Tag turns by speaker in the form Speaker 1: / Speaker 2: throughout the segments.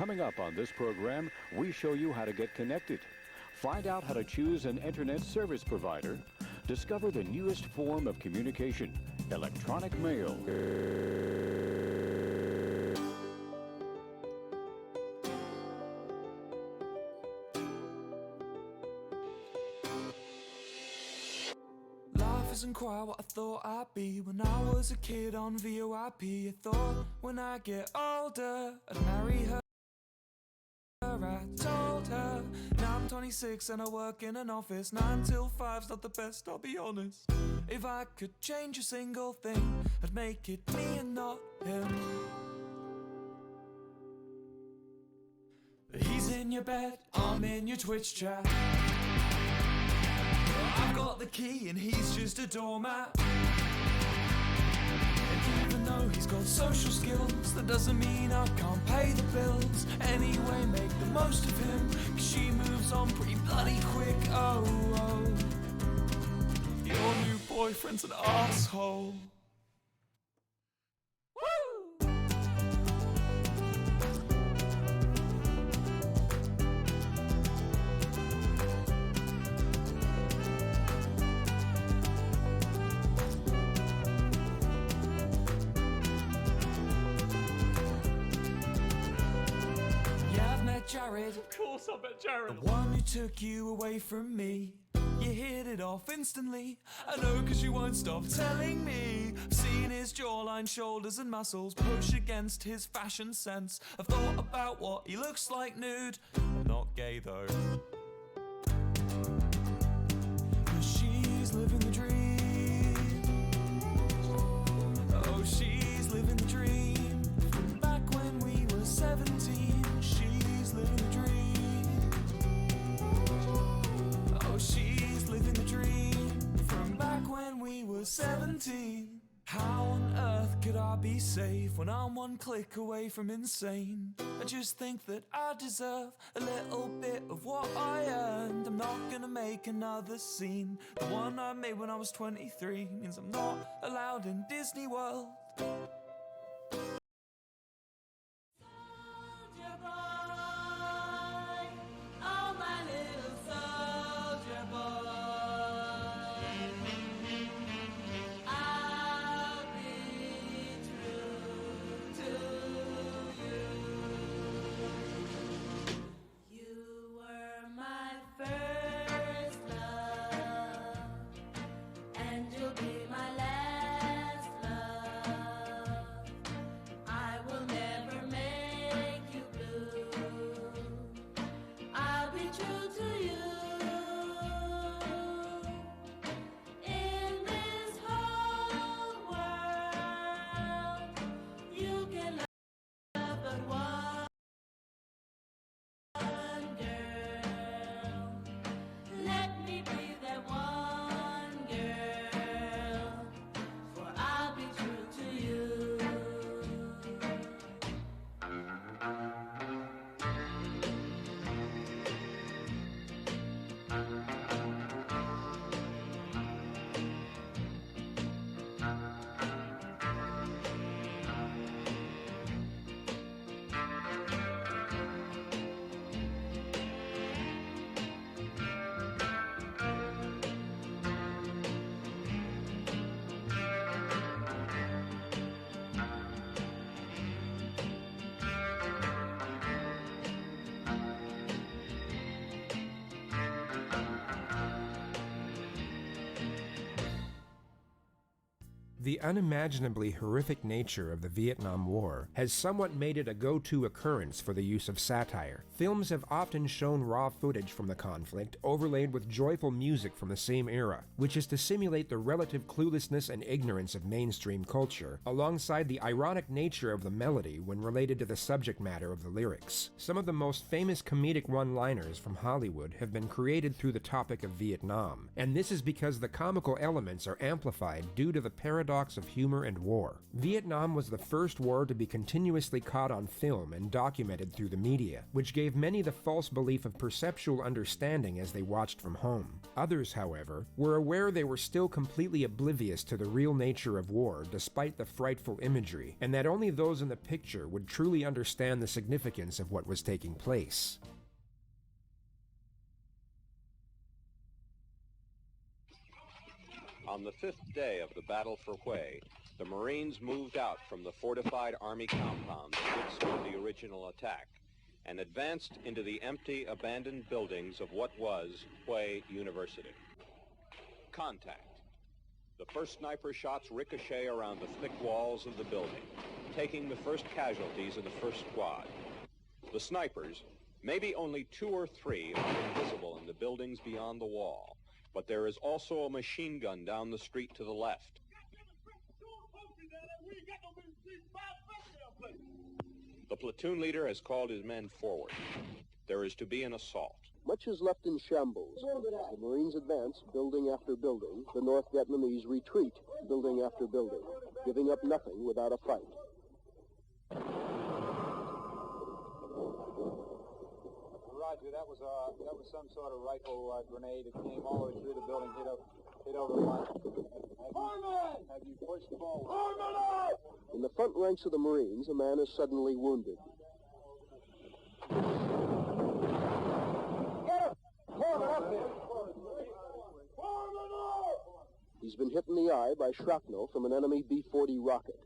Speaker 1: Coming up on this program, we show you how to get connected. Find out how to choose an internet service provider. Discover the newest form of communication, electronic mail.
Speaker 2: Life isn't quite what I thought I'd be. When I was a kid on VOIP, I thought when I get older I'd marry her. I told her. Now I'm 26 and I work in an office. 9 till 5's not the best, I'll be honest. If I could change a single thing, I'd make it me and not him. He's in your bed, I'm in your Twitch chat. I've got the key and he's just a doormat. And even though he's got social skills, that doesn't mean I can't pay the bills. Anyway, make the most of him, 'cause she moves on pretty bloody quick. Oh, oh. Your new boyfriend's an asshole. Jared,
Speaker 3: of course I bet Jared.
Speaker 2: The one who took you away from me. You hit it off instantly. I know, 'cause you won't stop telling me. I've seen his jawline, shoulders and muscles push against his fashion sense. I've thought about what he looks like nude. I'm not gay though. 'Cause she's living the dream. Oh, she's living the dream. From back when we were 17. She's living the dream. Oh, she's living the dream. From back when we were 17. How on earth could I be safe when I'm one click away from insane? I just think that I deserve a little bit of what I earned. I'm not gonna make another scene. The one I made when I was 23 means I'm not allowed in Disney World.
Speaker 4: The unimaginably horrific nature of the Vietnam War has somewhat made it a go-to occurrence for the use of satire. Films have often shown raw footage from the conflict overlaid with joyful music from the same era, which is to simulate the relative cluelessness and ignorance of mainstream culture, alongside the ironic nature of the melody when related to the subject matter of the lyrics. Some of the most famous comedic one-liners from Hollywood have been created through the topic of Vietnam, and this is because the comical elements are amplified due to the paradox paradox of humor and war. Vietnam was the first war to be continuously caught on film and documented through the media, which gave many the false belief of perceptual understanding as they watched from home. Others, however, were aware they were still completely oblivious to the real nature of war despite the frightful imagery, and that only those in the picture would truly understand the significance of what was taking place.
Speaker 3: On the fifth day of the battle for Hue, the Marines moved out from the fortified Army compounds that withstood the original attack and advanced into the empty, abandoned buildings of what was Hue University. Contact. The first sniper shots ricochet around the thick walls of the building, taking the first casualties in the first squad. The snipers, maybe only 2 or 3, are invisible in the buildings beyond the wall. But there is also a machine gun down the street to the left. The platoon leader has called his men forward. There is to be an assault.
Speaker 5: Much is left in shambles. The Marines advance building after building. The North Vietnamese retreat building after building, giving up nothing without a fight.
Speaker 6: Roger, that was some sort of rifle grenade. It came all the way through the building, hit over the line. Have you pushed forward?
Speaker 5: In the front ranks of the Marines, a man is suddenly wounded. He's been hit in the eye by shrapnel from an enemy B-40 rocket.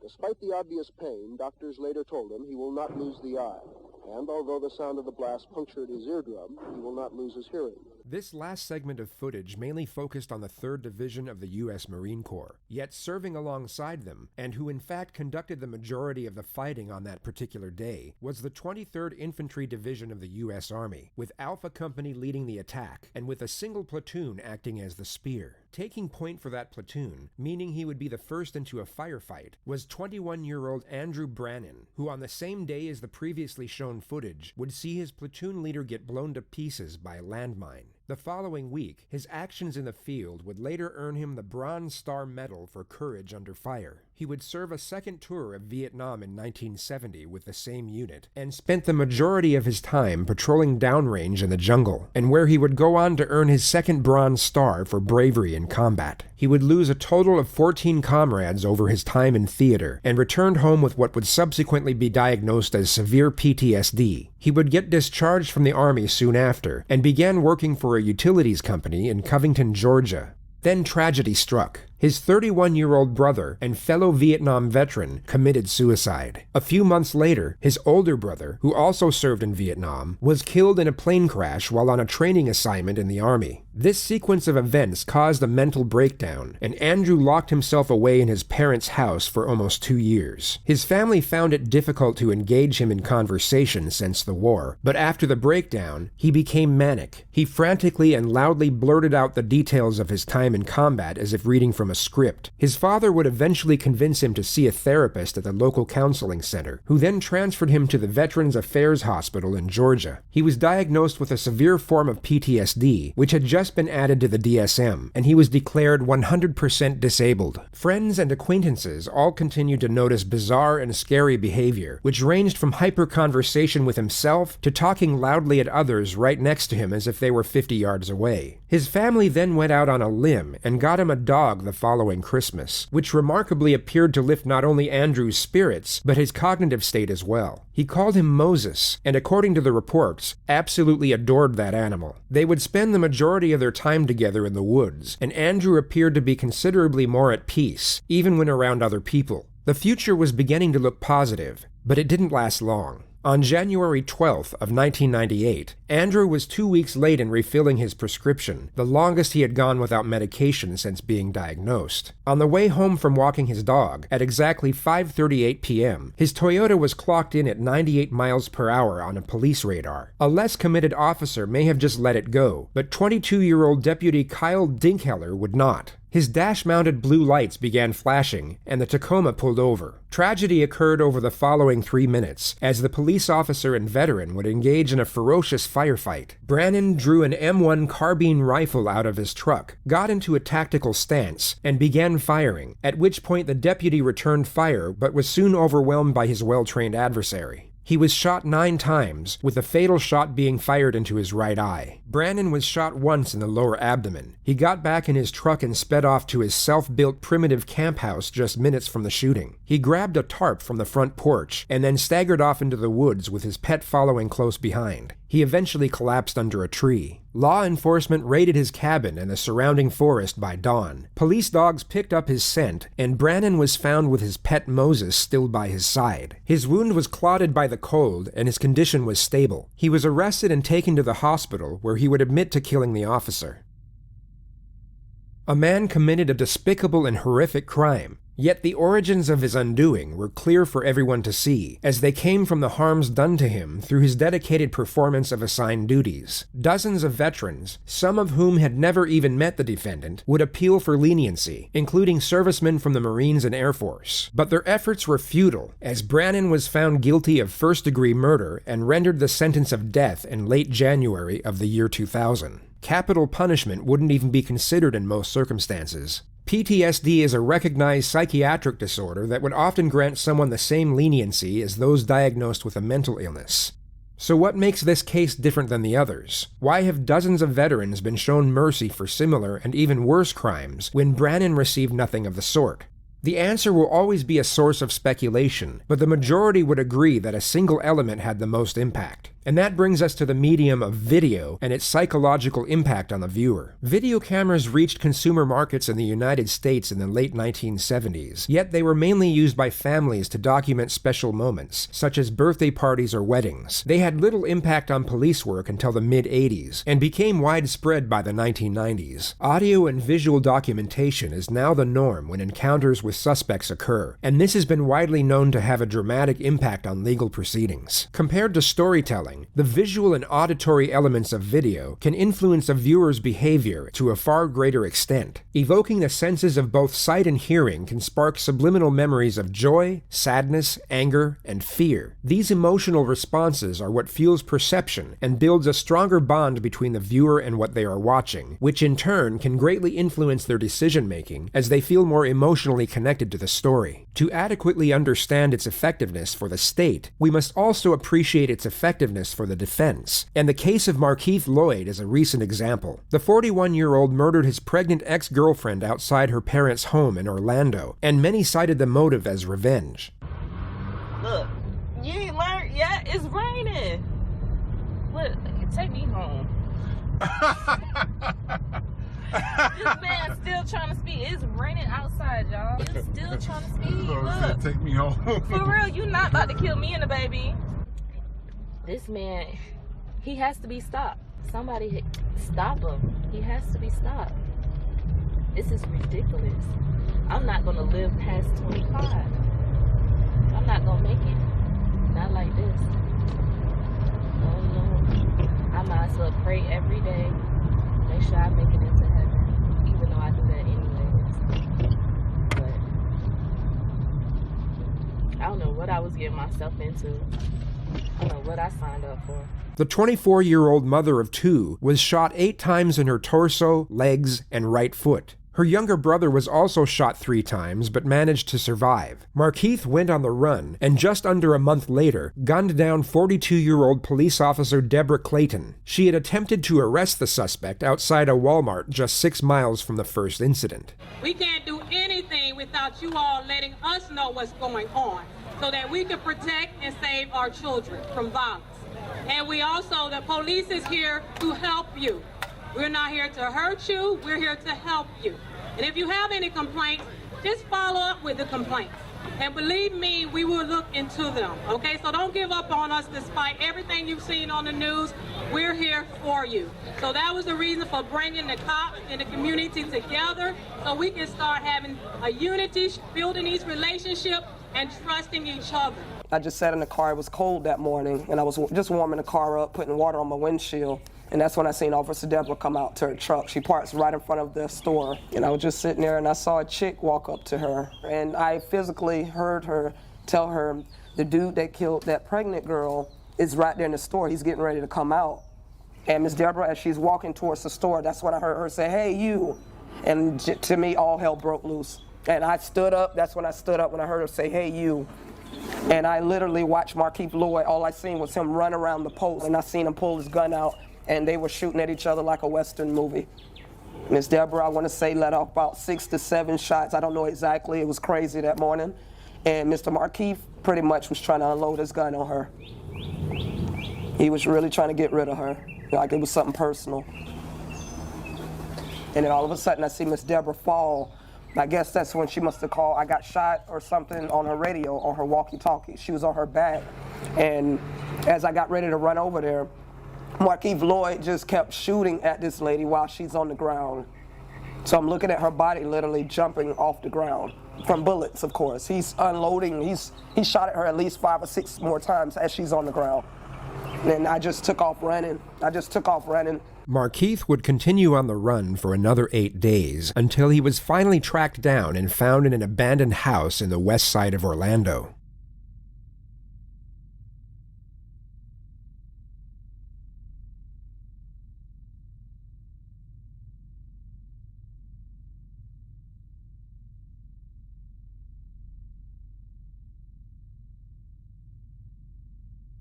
Speaker 5: Despite the obvious pain, doctors later told him he will not lose the eye. And although the sound of the blast punctured his eardrum, he will not lose his hearing.
Speaker 4: This last segment of footage mainly focused on the 3rd Division of the U.S. Marine Corps, yet serving alongside them, and who in fact conducted the majority of the fighting on that particular day, was the 23rd Infantry Division of the U.S. Army, with Alpha Company leading the attack, and with a single platoon acting as the spear. Taking point for that platoon, meaning he would be the first into a firefight, was 21-year-old Andrew Brannan, who on the same day as the previously shown footage, would see his platoon leader get blown to pieces by a landmine. The following week, his actions in the field would later earn him the Bronze Star Medal for courage under fire. He would serve a second tour of Vietnam in 1970 with the same unit, and spent the majority of his time patrolling downrange in the jungle, and where he would go on to earn his second Bronze Star for bravery in combat. He would lose a total of 14 comrades over his time in theater, and returned home with what would subsequently be diagnosed as severe PTSD. He would get discharged from the Army soon after, and began working for a utilities company in Covington, Georgia. Then tragedy struck. His 31-year-old brother and fellow Vietnam veteran committed suicide. A few months later, his older brother, who also served in Vietnam, was killed in a plane crash while on a training assignment in the Army. This sequence of events caused a mental breakdown, and Andrew locked himself away in his parents' house for almost 2 years. His family found it difficult to engage him in conversation since the war, but after the breakdown, he became manic. He frantically and loudly blurted out the details of his time in combat as if reading from a script. His father would eventually convince him to see a therapist at the local counseling center, who then transferred him to the Veterans Affairs Hospital in Georgia. He was diagnosed with a severe form of PTSD, which had just been added to the DSM, and he was declared 100% disabled. Friends and acquaintances all continued to notice bizarre and scary behavior, which ranged from hyper-conversation with himself to talking loudly at others right next to him as if they were 50 yards away. His family then went out on a limb and got him a dog the following Christmas, which remarkably appeared to lift not only Andrew's spirits, but his cognitive state as well. He called him Moses, and according to the reports, absolutely adored that animal. They would spend the majority of their time together in the woods, and Andrew appeared to be considerably more at peace, even when around other people. The future was beginning to look positive, but it didn't last long. On January 12th of 1998, Andrew was 2 weeks late in refilling his prescription, the longest he had gone without medication since being diagnosed. On the way home from walking his dog, at exactly 5:38 p.m., his Toyota was clocked in at 98 miles per hour on a police radar. A less committed officer may have just let it go, but 22-year-old Deputy Kyle Dinkheller would not. His dash-mounted blue lights began flashing, and the Tacoma pulled over. Tragedy occurred over the following 3 minutes, as the police officer and veteran would engage in a ferocious firefight. Brannon drew an M1 carbine rifle out of his truck, got into a tactical stance, and began firing, at which point the deputy returned fire but was soon overwhelmed by his well-trained adversary. He was shot 9 times, with a fatal shot being fired into his right eye. Brannon was shot once in the lower abdomen. He got back in his truck and sped off to his self-built primitive camp house just minutes from the shooting. He grabbed a tarp from the front porch, and then staggered off into the woods with his pet following close behind. He eventually collapsed under a tree. Law enforcement raided his cabin and the surrounding forest by dawn. Police dogs picked up his scent, and Brannon was found with his pet Moses still by his side. His wound was clotted by the cold, and his condition was stable. He was arrested and taken to the hospital, where he would admit to killing the officer. A man committed a despicable and horrific crime. Yet the origins of his undoing were clear for everyone to see, as they came from the harms done to him through his dedicated performance of assigned duties. Dozens of veterans, some of whom had never even met the defendant, would appeal for leniency, including servicemen from the Marines and Air Force. But their efforts were futile, as Brannon was found guilty of first-degree murder and rendered the sentence of death in late January of the year 2000. Capital punishment wouldn't even be considered in most circumstances. PTSD is a recognized psychiatric disorder that would often grant someone the same leniency as those diagnosed with a mental illness. So what makes this case different than the others? Why have dozens of veterans been shown mercy for similar and even worse crimes when Brannon received nothing of the sort? The answer will always be a source of speculation, but the majority would agree that a single element had the most impact. And that brings us to the medium of video and its psychological impact on the viewer. Video cameras reached consumer markets in the United States in the late 1970s, yet they were mainly used by families to document special moments, such as birthday parties or weddings. They had little impact on police work until the mid-80s, and became widespread by the 1990s. Audio and visual documentation is now the norm when encounters with suspects occur, and this has been widely known to have a dramatic impact on legal proceedings. Compared to storytelling, the visual and auditory elements of video can influence a viewer's behavior to a far greater extent. Evoking the senses of both sight and hearing can spark subliminal memories of joy, sadness, anger, and fear. These emotional responses are what fuels perception and builds a stronger bond between the viewer and what they are watching, which in turn can greatly influence their decision-making as they feel more emotionally connected to the story. To adequately understand its effectiveness for the state, we must also appreciate its effectiveness for the defense, and the case of Markeith Lloyd is a recent example. The 41-year-old murdered his pregnant ex-girlfriend outside her parents' home in Orlando, and many cited the motive as revenge.
Speaker 7: Look, you ain't learned yet? It's raining. Look, take me home. This man's still trying to speed. It's raining outside, y'all. It's still trying to speed. Look.
Speaker 8: Take me home.
Speaker 7: For real, you not about to kill me and the baby. This man, he has to be stopped. Somebody stop him. He has to be stopped. This is ridiculous. I'm not going to live past 25. I'm not going to make it. Not like this. Oh, no. I might as well pray every day. Make sure I make it into heaven. Even though I do that anyways. But I don't know what I was getting myself into. I don't know what I signed up for.
Speaker 4: The 24-year-old mother of 2 was shot 8 times in her torso, legs, and right foot. Her younger brother was also shot 3 times, but managed to survive. Markeith went on the run, and just under a month later, gunned down 42-year-old police officer Deborah Clayton. She had attempted to arrest the suspect outside a Walmart just 6 miles from the first incident.
Speaker 9: We can't do anything without you all letting us know what's going on, so that we can protect and save our children from violence. And we also, the police is here to help you. We're not here to hurt you, we're here to help you. And if you have any complaints, just follow up with the complaints. And believe me, we will look into them, okay? So don't give up on us despite everything you've seen on the news. We're here for you. So that was the reason for bringing the cops and the community together so we can start having a unity, building these relationships, and trusting each other.
Speaker 10: I just sat in the car. It was cold that morning, and I was just warming the car up, putting water on my windshield.
Speaker 8: And that's when I seen Officer Deborah come out to her truck. She parks right in front of the store. And I was just sitting there and I saw a chick walk up to her. And I physically heard her tell her, the dude that killed that pregnant girl is right there in the store. He's getting ready to come out. And Miss Deborah, as she's walking towards the store, that's when I heard her say, "Hey, you." And to me, all hell broke loose. And I stood up. That's when I stood up when I heard her say, "Hey, you." And I literally watched Markeith Lloyd. All I seen was him run around the post. And I seen him pull his gun out. And they were shooting at each other like a Western movie. Miss Deborah, I want to say, let off about 6 to 7 shots. I don't know exactly. It was crazy that morning. And Mr. Markeith pretty much was trying to unload his gun on her. He was really trying to get rid of her, like it was something personal. And then all of a sudden, I see Miss Deborah fall. I guess that's when she must have called, "I got shot," or something on her radio, on her walkie-talkie. She was on her back. And as I got ready to run over there, Markeith Lloyd just kept shooting at this lady while she's on the ground. So I'm looking at her body literally jumping off the ground from bullets, of course. He's unloading. He shot at her at least 5 or 6 more times as she's on the ground. And I just took off running.
Speaker 4: Markeith would continue on the run for another 8 days until he was finally tracked down and found in an abandoned house in the west side of Orlando.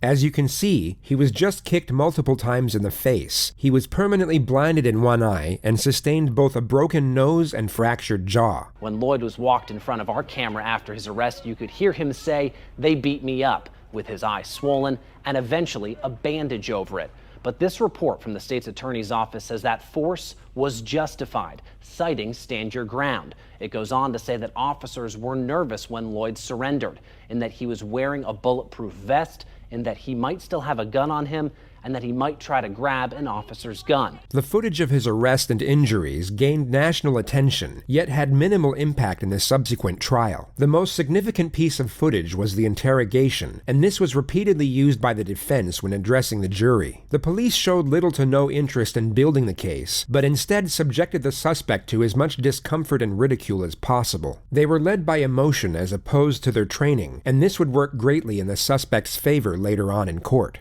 Speaker 4: As you can see, he was just kicked multiple times in the face. He was permanently blinded in one eye and sustained both a broken nose and fractured jaw.
Speaker 10: When Lloyd was walked in front of our camera after his arrest, you could hear him say, "They beat me up," with his eye swollen and eventually a bandage over it. But this report from the state's attorney's office says that force was justified, citing stand your ground. It goes on to say that officers were nervous when Lloyd surrendered, and that he was wearing a bulletproof vest, and that he might still have a gun on him, and that he might try to grab an officer's gun.
Speaker 4: The footage of his arrest and injuries gained national attention, yet had minimal impact in the subsequent trial. The most significant piece of footage was the interrogation, and this was repeatedly used by the defense when addressing the jury. The police showed little to no interest in building the case, but instead subjected the suspect to as much discomfort and ridicule as possible. They were led by emotion as opposed to their training, and this would work greatly in the suspect's favor later on in court.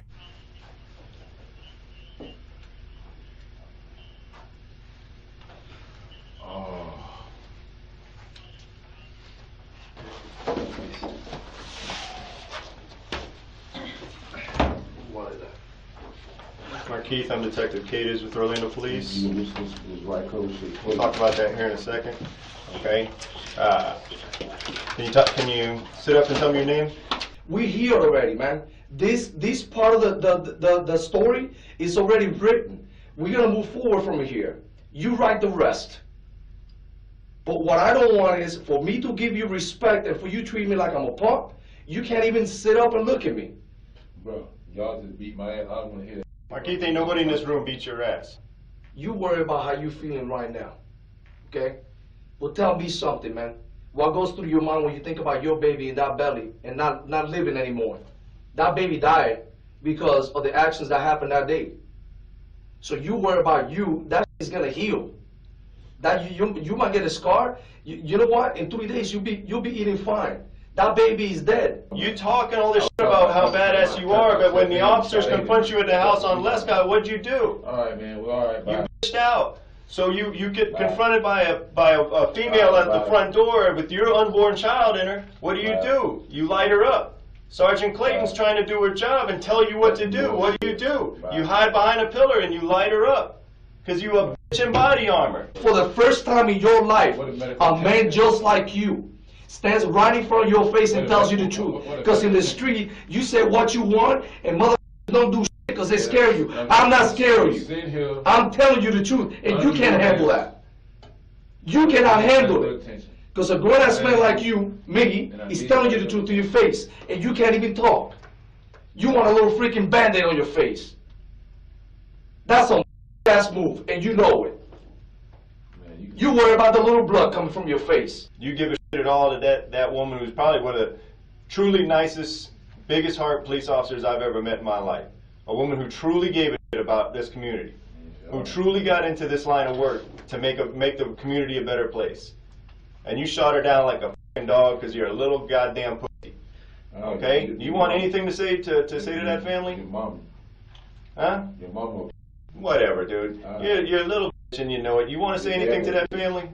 Speaker 11: Keith, I'm Detective Cadiz with Orlando Police. We'll talk about that here in a second. Okay. Can you sit up and tell me your name?
Speaker 12: We're here already, man. This part of the story is already written. We're gonna move forward from here. You write the rest. But what I don't want is for me to give you respect and for you to treat me like I'm a punk. You can't even sit up and look at me.
Speaker 13: Bro, y'all just beat my ass. I don't want to hear that.
Speaker 11: Markeith, ain't nobody in this room beat your ass.
Speaker 12: You worry about how you feeling right now, okay? Well, tell me something, man. What goes through your mind when you think about your baby in that belly and not living anymore? That baby died because of the actions that happened that day. So you worry about you, that is gonna heal. That you might get a scar. You know what? In 3 days you'll be eating fine. That baby is dead.
Speaker 11: You talking all this shit about how badass you are, but when the officers confront you at the house on Lescott, what'd you do?
Speaker 13: All right, man. Well, all right, bye.
Speaker 11: You bitched out. So you get confronted by a female at the front door with your unborn child in her. What do? You light her up. Sergeant Clayton's trying to do her job and tell you what to do. What do? You hide behind a pillar and you light her up. Because you a bitch in body armor.
Speaker 12: For the first time in your life, a man just like you stands right in front of your face and tells you the truth. Because in the street, you say what you want, and motherfuckers don't do shit because they scare you. I'm not scared of you. I'm telling you the truth, and you can't handle that. You cannot handle it. Because a grown-ass man like you, me, is telling you the truth to your face, and you can't even talk. You want a little freaking Band-Aid on your face. That's a ass move, and you know it. You worry about the little blood coming from your face.
Speaker 11: You give a shit at all to that woman who's probably one of the truly nicest, biggest heart police officers I've ever met in my life. A woman who truly gave a shit about this community. who truly got into this line of work to make the community a better place. And you shot her down like a fucking dog because you're a little goddamn pussy. Okay? You want anything to say to that family?
Speaker 13: Your mama.
Speaker 11: Huh?
Speaker 13: Your mama.
Speaker 11: Whatever, dude. You're a little bitch and you know it. You want to say anything to that family?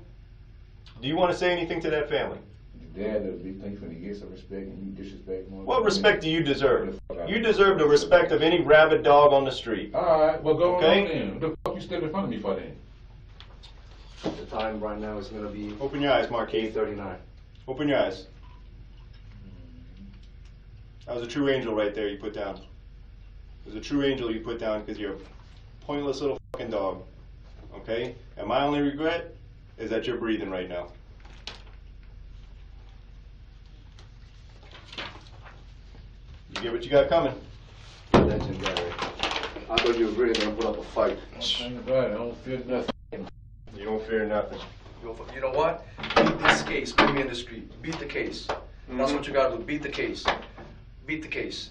Speaker 11: Do you want to say anything to that family?
Speaker 13: Dad, the big thing for to get some respect and you disrespect more.
Speaker 11: What respect do you deserve? You deserve the respect of any rabid dog on the street.
Speaker 13: Alright, well go on then. What the fuck you stepping in front of me for then?
Speaker 12: The time right now is gonna be.
Speaker 11: Open your eyes, Marquis.
Speaker 12: 8:39.
Speaker 11: Open your eyes. That was a true angel right there you put down. It was a true angel you put down because you're a pointless little fucking dog. Okay? And my only regret is that you're breathing right now. You get what you got coming.
Speaker 12: Legendary. I thought you were really gonna put up a fight.
Speaker 13: I don't fear nothing.
Speaker 11: You don't fear nothing.
Speaker 12: You know what? Beat this case. Put me in the street. Beat the case. That's what you gotta do. Beat the case. Beat the case.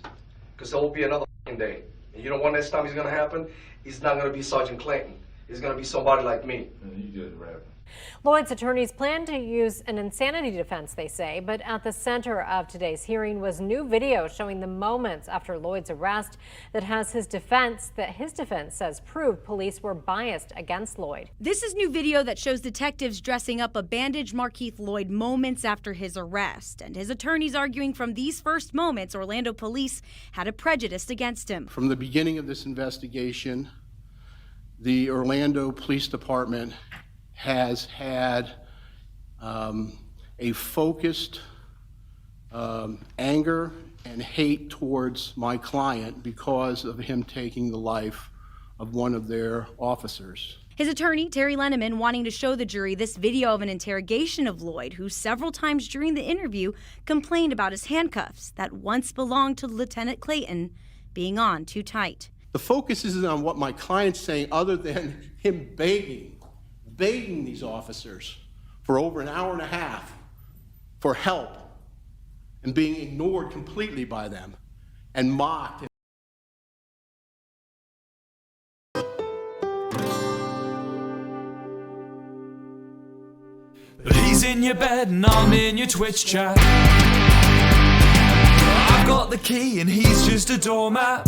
Speaker 12: Because there will be another day. And you know what next time it's gonna happen? It's not gonna be Sergeant Clayton. It's gonna be somebody like me.
Speaker 13: You just rap.
Speaker 14: Lloyd's attorneys plan to use an insanity defense, they say, but at the center of today's hearing was new video showing the moments after Lloyd's arrest that his defense says proved police were biased against Lloyd.
Speaker 15: This is new video that shows detectives dressing up a bandaged Markeith Lloyd moments after his arrest, and his attorneys arguing from these first moments Orlando police had a prejudice against him.
Speaker 16: From the beginning of this investigation, the Orlando Police Department has had a focused anger and hate towards my client because of him taking the life of one of their officers.
Speaker 15: His attorney, Terry Lenneman, wanting to show the jury this video of an interrogation of Lloyd, who several times during the interview complained about his handcuffs that once belonged to Lieutenant Clayton being on too tight.
Speaker 16: The focus isn't on what my client's saying other than him begging these officers for over an hour and a half for help and being ignored completely by them and mocked.
Speaker 2: But he's in your bed and I'm in your Twitch chat. I've got the key and he's just a doormat.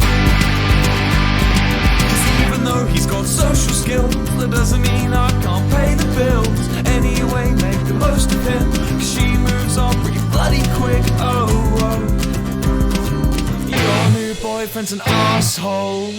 Speaker 2: Even though he's got social skills, that doesn't mean I can't pay the bills. Anyway, make the most of him, 'cause she moves on pretty bloody quick. Oh, your new boyfriend's an asshole.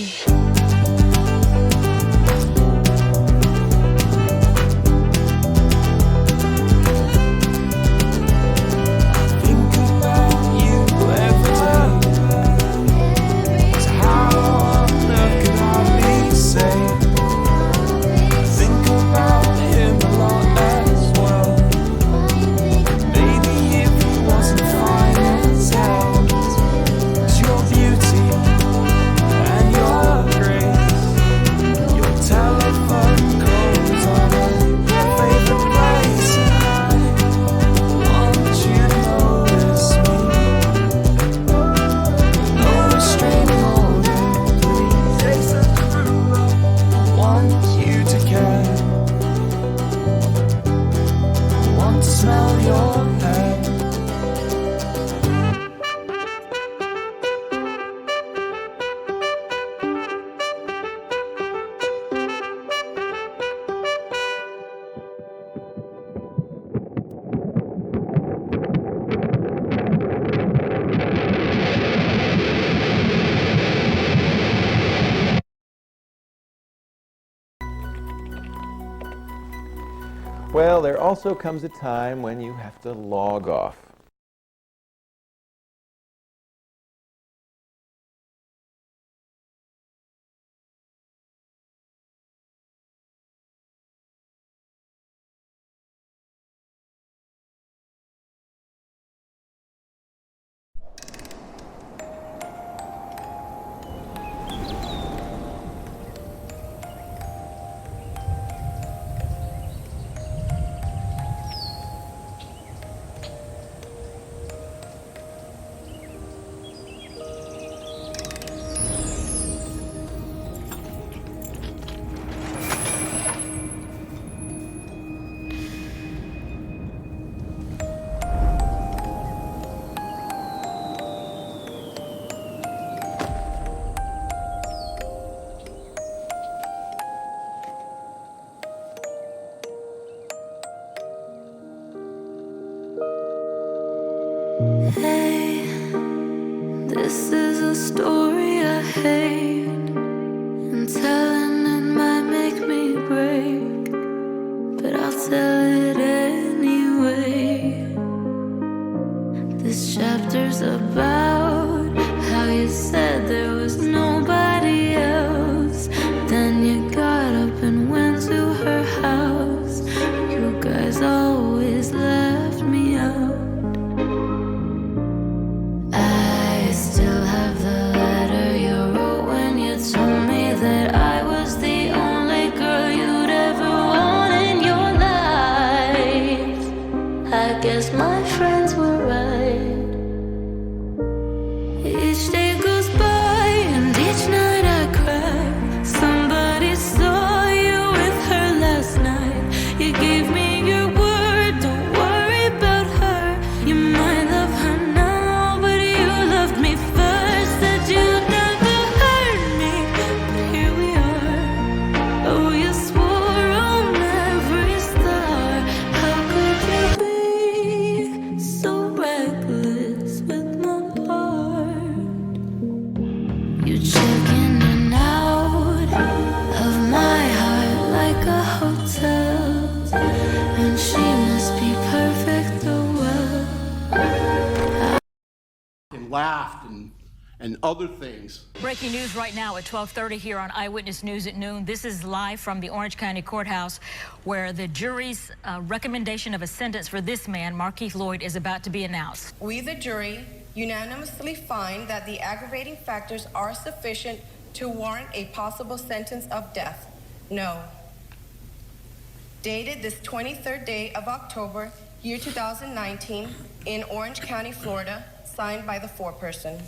Speaker 17: Well, there also comes a time when you have to log off.
Speaker 18: Hey, this is a story I hate, and telling it might make me break, but I'll tell it anyway. This chapter's about how you said there was nobody else, then you got up and went to her house. You guys always left me out. I still have the letter you wrote when you told me that I was the only girl you'd ever want in your life. I guess my friends were right. Each day goes by and each night I cry. Somebody saw you with her last night. You gave me your word, don't worry about her. You might love her now, but you loved me first. Said you'd never hurt me, but here we are. Oh, you swore on every star. How could you be so reckless with my heart? You check in and out of my heart like a hotel, and she must be perfect, oh well.
Speaker 16: And laughed and other things.
Speaker 19: Breaking news right now at 12:30 here on Eyewitness News at noon. This is live from the Orange County Courthouse, where the jury's recommendation of a sentence for this man, Markeith Lloyd, is about to be announced.
Speaker 20: We, the jury, unanimously find that the aggravating factors are sufficient to warrant a possible sentence of death. No. Dated this 23rd day of October, year 2019, in Orange County, Florida, signed by the foreperson.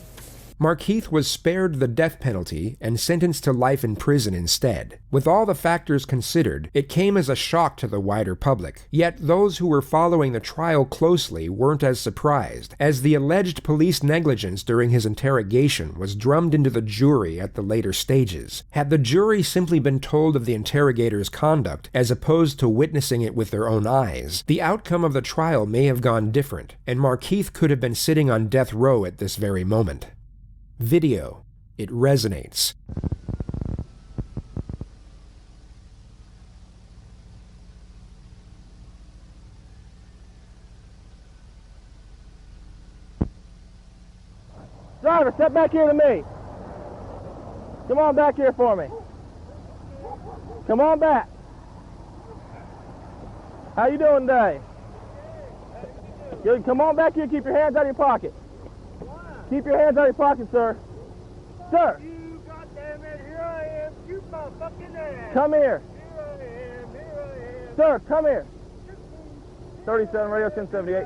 Speaker 4: Markeith was spared the death penalty and sentenced to life in prison instead. With all the factors considered, it came as a shock to the wider public. Yet those who were following the trial closely weren't as surprised, as the alleged police negligence during his interrogation was drummed into the jury at the later stages. Had the jury simply been told of the interrogator's conduct, as opposed to witnessing it with their own eyes, the outcome of the trial may have gone different, and Markeith could have been sitting on death row at this very moment. Video. It resonates.
Speaker 21: Driver, step back here to me. Come on back here for me. Come on back. How you doing today? Good. Come on back here. Keep your hands out of your pocket. Keep your hands out of your pocket, sir. Sir.
Speaker 22: You goddamn it, here I am. Shoot my fucking ass.
Speaker 21: Come here.
Speaker 22: Here I am.
Speaker 21: Sir, come here. 37 Radio 1078.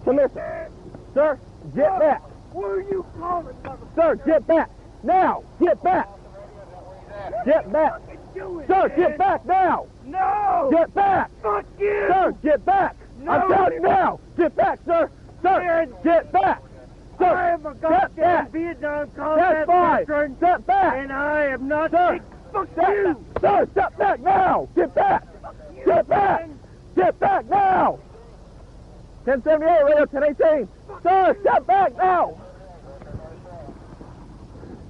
Speaker 21: Come here, sir. Sir, get back.
Speaker 22: Where are you calling, motherfucker?
Speaker 21: Sir, get back. Now, get back. Get back. Sir, get back now.
Speaker 22: No.
Speaker 21: Get back.
Speaker 22: Fuck you.
Speaker 21: Sir, get back.
Speaker 22: No.
Speaker 21: I'm telling you now. Get back, sir. Sir, get back. Sir,
Speaker 22: I am a goddamn Vietnam combat veteran.
Speaker 21: Step back.
Speaker 22: And I am not
Speaker 21: Sir,
Speaker 22: fuck
Speaker 21: step
Speaker 22: you.
Speaker 21: back. Sir, step back now. Get back. Get back. Get back now. 1078, Radio 1018. Sir, step back now.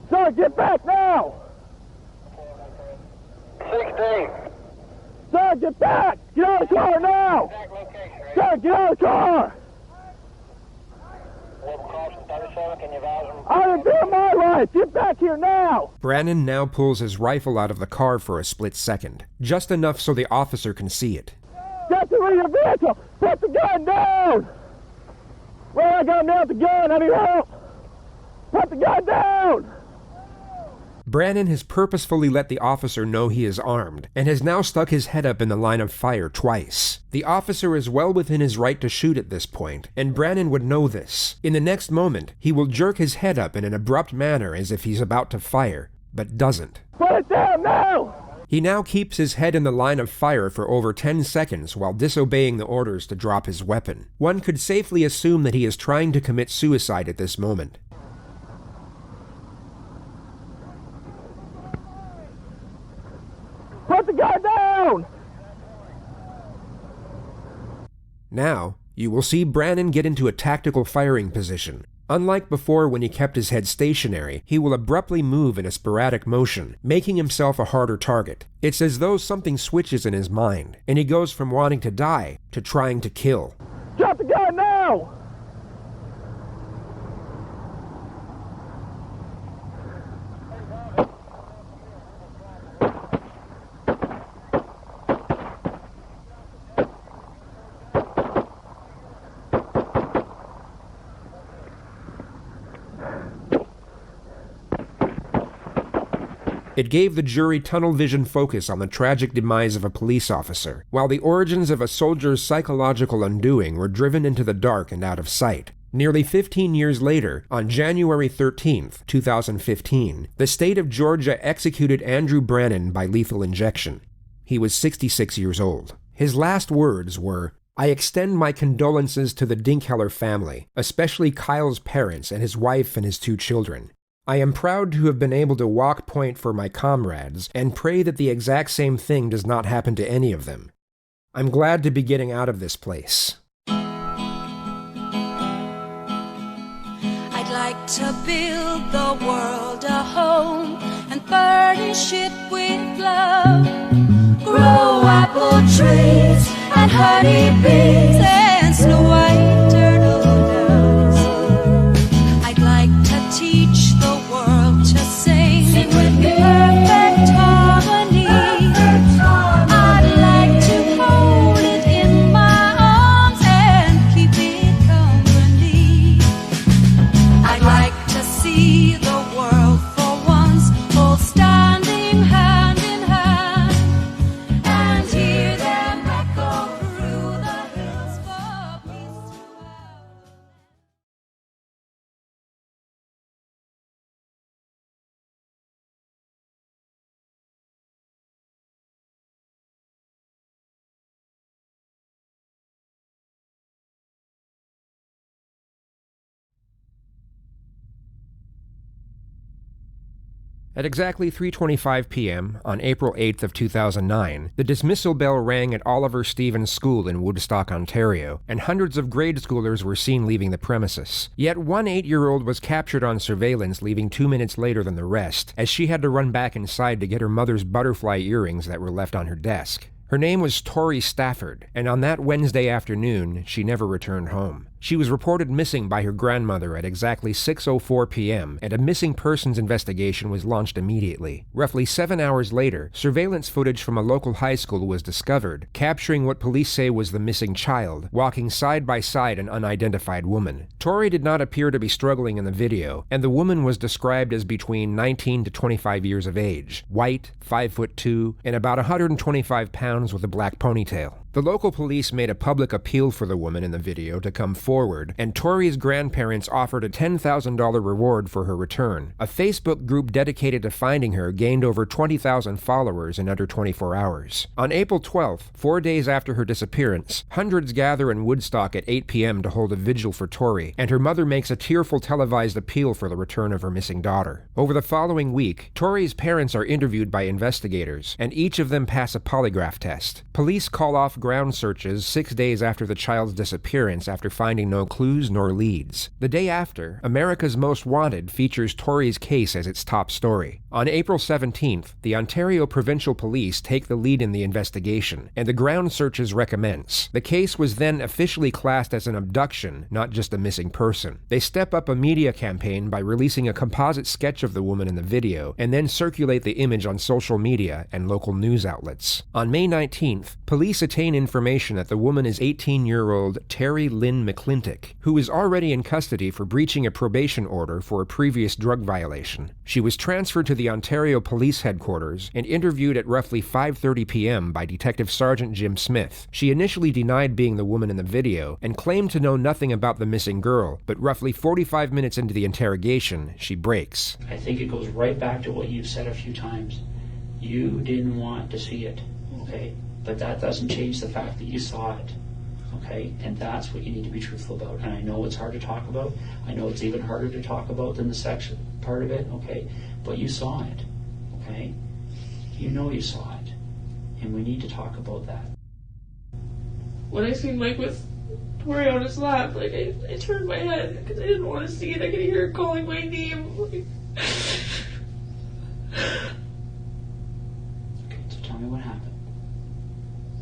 Speaker 21: Sir, get back now.
Speaker 22: 16.
Speaker 21: Sir, get back. Get out of the car now. Sir, get out of the car. I am doing my life! Get back here now!
Speaker 4: Brannon now pulls his rifle out of the car for a split second, just enough so the officer can see it.
Speaker 21: Get to your vehicle! Put the gun down! Well, I got him down with the gun. I need help! Put the gun down!
Speaker 4: Brannon has purposefully let the officer know he is armed, and has now stuck his head up in the line of fire twice. The officer is well within his right to shoot at this point, and Brannon would know this. In the next moment, he will jerk his head up in an abrupt manner as if he's about to fire, but doesn't.
Speaker 21: Put it down now!
Speaker 4: He now keeps his head in the line of fire for over 10 seconds while disobeying the orders to drop his weapon. One could safely assume that he is trying to commit suicide at this moment.
Speaker 21: Put the gun down!
Speaker 4: Now, You will see Brannon get into a tactical firing position. Unlike before when he kept his head stationary, he will abruptly move in a sporadic motion, making himself a harder target. It's as though something switches in his mind, and he goes from wanting to die to trying to kill.
Speaker 21: Drop the gun now!
Speaker 4: It gave the jury tunnel vision focus on the tragic demise of a police officer, while the origins of a soldier's psychological undoing were driven into the dark and out of sight. Nearly 15 years later, on January 13, 2015, the state of Georgia executed Andrew Brannon by lethal injection. He was 66 years old. His last words were, "I extend my condolences to the Dinkheller family, especially Kyle's parents and his wife and his 2 children. I am proud to have been able to walk point for my comrades and pray that the exact same thing does not happen to any of them. I'm glad to be getting out of this place."
Speaker 18: I'd like to build the world a home and furnish it with love. Grow apple trees and honeybees and snow white turtle doves. I'd like to teach the world to sing with perfect harmony. I'd like to hold it in my arms and keep it company. I'd like to see the world for once all standing hand in hand and hear them echo through the hills for peace to have.
Speaker 4: At exactly 3:25 p.m. on April 8th of 2009, the dismissal bell rang at Oliver Stevens School in Woodstock, Ontario, and hundreds of grade schoolers were seen leaving the premises. Yet one 8-year-old was captured on surveillance leaving 2 minutes later than the rest, as she had to run back inside to get her mother's butterfly earrings that were left on her desk. Her name was Tori Stafford, and on that Wednesday afternoon, she never returned home. She was reported missing by her grandmother at exactly 6:04 p.m., and a missing persons investigation was launched immediately. Roughly 7 hours later, surveillance footage from a local high school was discovered, capturing what police say was the missing child, walking side by side an unidentified woman. Tori did not appear to be struggling in the video, and the woman was described as between 19 to 25 years of age, white, 5'2", and about 125 pounds with a black ponytail. The local police made a public appeal for the woman in the video to come forward, and Tori's grandparents offered a $10,000 reward for her return. A Facebook group dedicated to finding her gained over 20,000 followers in under 24 hours. On April 12th, 4 days after her disappearance, hundreds gather in Woodstock at 8 p.m. to hold a vigil for Tori, and her mother makes a tearful televised appeal for the return of her missing daughter. Over the following week, Tori's parents are interviewed by investigators, and each of them pass a polygraph test. Police call off ground searches 6 days after the child's disappearance after finding no clues nor leads. The day after, America's Most Wanted features Tori's case as its top story. On April 17th, the Ontario Provincial Police take the lead in the investigation, and the ground searches recommence. The case was then officially classed as an abduction, not just a missing person. They step up a media campaign by releasing a composite sketch of the woman in the video, and then circulate the image on social media and local news outlets. On May 19th, police attain information that the woman is 18-year-old Terry Lynn McClintock, who is already in custody for breaching a probation order for a previous drug violation. She was transferred to the Ontario Police Headquarters and interviewed at roughly 5:30 p.m. by Detective Sergeant Jim Smith. She initially denied being the woman in the video and claimed to know nothing about the missing girl, but roughly 45 minutes into the interrogation, she breaks.
Speaker 1: I think it goes right back to what you've said a few times. You didn't want to see it, okay? But that doesn't change the fact that you saw it, okay? And that's what you need to be truthful about. And I know it's hard to talk about. I know it's even harder to talk about than the sex part of it, okay? But you saw it, okay? You know you saw it. And we need to talk about that.
Speaker 3: When I seen Mike with
Speaker 7: Tori on his lap. Like, I turned my head because I didn't want to see it. I could hear her calling my name. Like,
Speaker 1: So tell me what happened.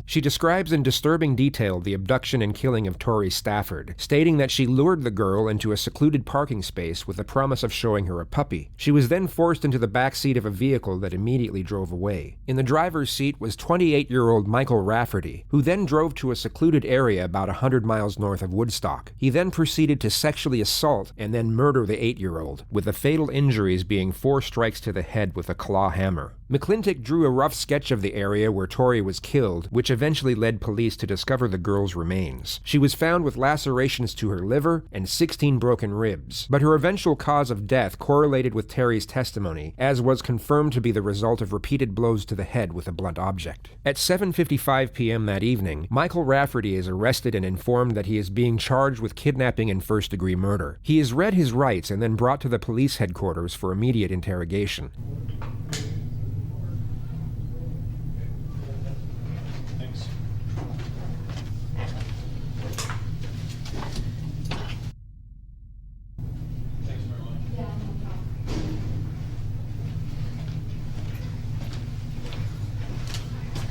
Speaker 4: She describes in disturbing detail the abduction and killing of Tori Stafford, stating that she lured the girl into a secluded parking space with the promise of showing her a puppy. She was then forced into the back seat of a vehicle that immediately drove away. In the driver's seat was 28-year-old Michael Rafferty, who then drove to a secluded area about 100 miles north of Woodstock. He then proceeded to sexually assault and then murder the 8-year-old, with the fatal injuries being 4 strikes to the head with a claw hammer. McClintock drew a rough sketch of the area where Tori was killed, which eventually led police to discover the girl's remains. She was found with lacerations to her liver and 16 broken ribs, but her eventual cause of death correlated with Terry's testimony, as was confirmed to be the result of repeated blows to the head with a blunt object. At 7:55 p.m. that evening, Michael Rafferty is arrested and informed that he is being charged with kidnapping and first-degree murder. He is read his rights and then brought to the police headquarters for immediate interrogation.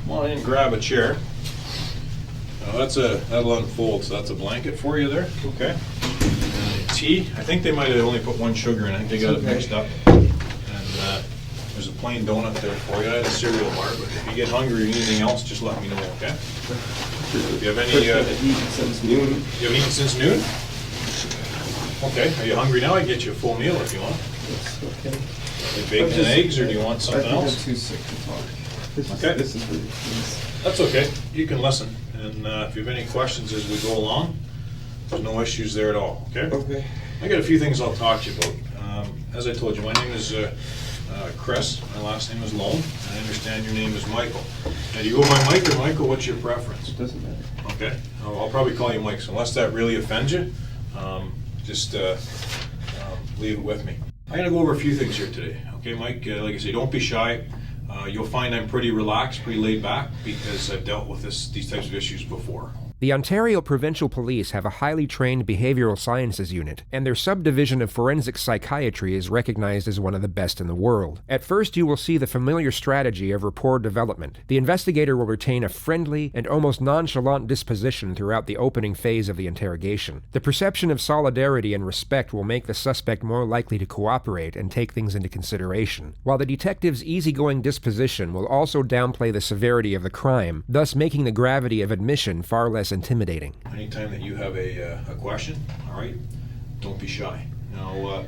Speaker 3: Come on in and grab a chair. That'll unfold, so that's a blanket for you there, okay? Tea, I think they might have only put 1 sugar in, I think they got it mixed up. And there's a plain donut there for you. I had a cereal bar, but if you get hungry or anything else, just let me know, okay? Do you have any,
Speaker 12: I've eaten since noon.
Speaker 3: You haven't eaten since noon? Okay, are you hungry now? I can get you a full meal if you want.
Speaker 12: Yes, okay.
Speaker 3: Like bacon and eggs, or do you want something else?
Speaker 12: I think I'm too sick to talk. This is ridiculous.
Speaker 3: That's okay. You can listen. And if you have any questions as we go along, there's no issues there at all, okay?
Speaker 12: Okay.
Speaker 3: I got a few things I'll talk to you about. As I told you, my name is Chris. My last name is Lone. And I understand your name is Michael. Now, do you go by Mike or Michael? What's your preference?
Speaker 12: It doesn't matter.
Speaker 3: Okay. I'll probably call you Mike. So unless that really offends you, just leave it with me. I'm going to go over a few things here today. Okay, Mike? Like I say, don't be shy. You'll find I'm pretty relaxed, pretty laid back, because I've dealt with these types of issues before.
Speaker 4: The Ontario Provincial Police have a highly trained behavioral sciences unit, and their subdivision of forensic psychiatry is recognized as one of the best in the world. At first, you will see the familiar strategy of rapport development. The investigator will retain a friendly and almost nonchalant disposition throughout the opening phase of the interrogation. The perception of solidarity and respect will make the suspect more likely to cooperate and take things into consideration, while the detective's easygoing disposition will also downplay the severity of the crime, thus making the gravity of admission far less intimidating.
Speaker 3: Anytime that you have a question, all right, don't be shy. Now,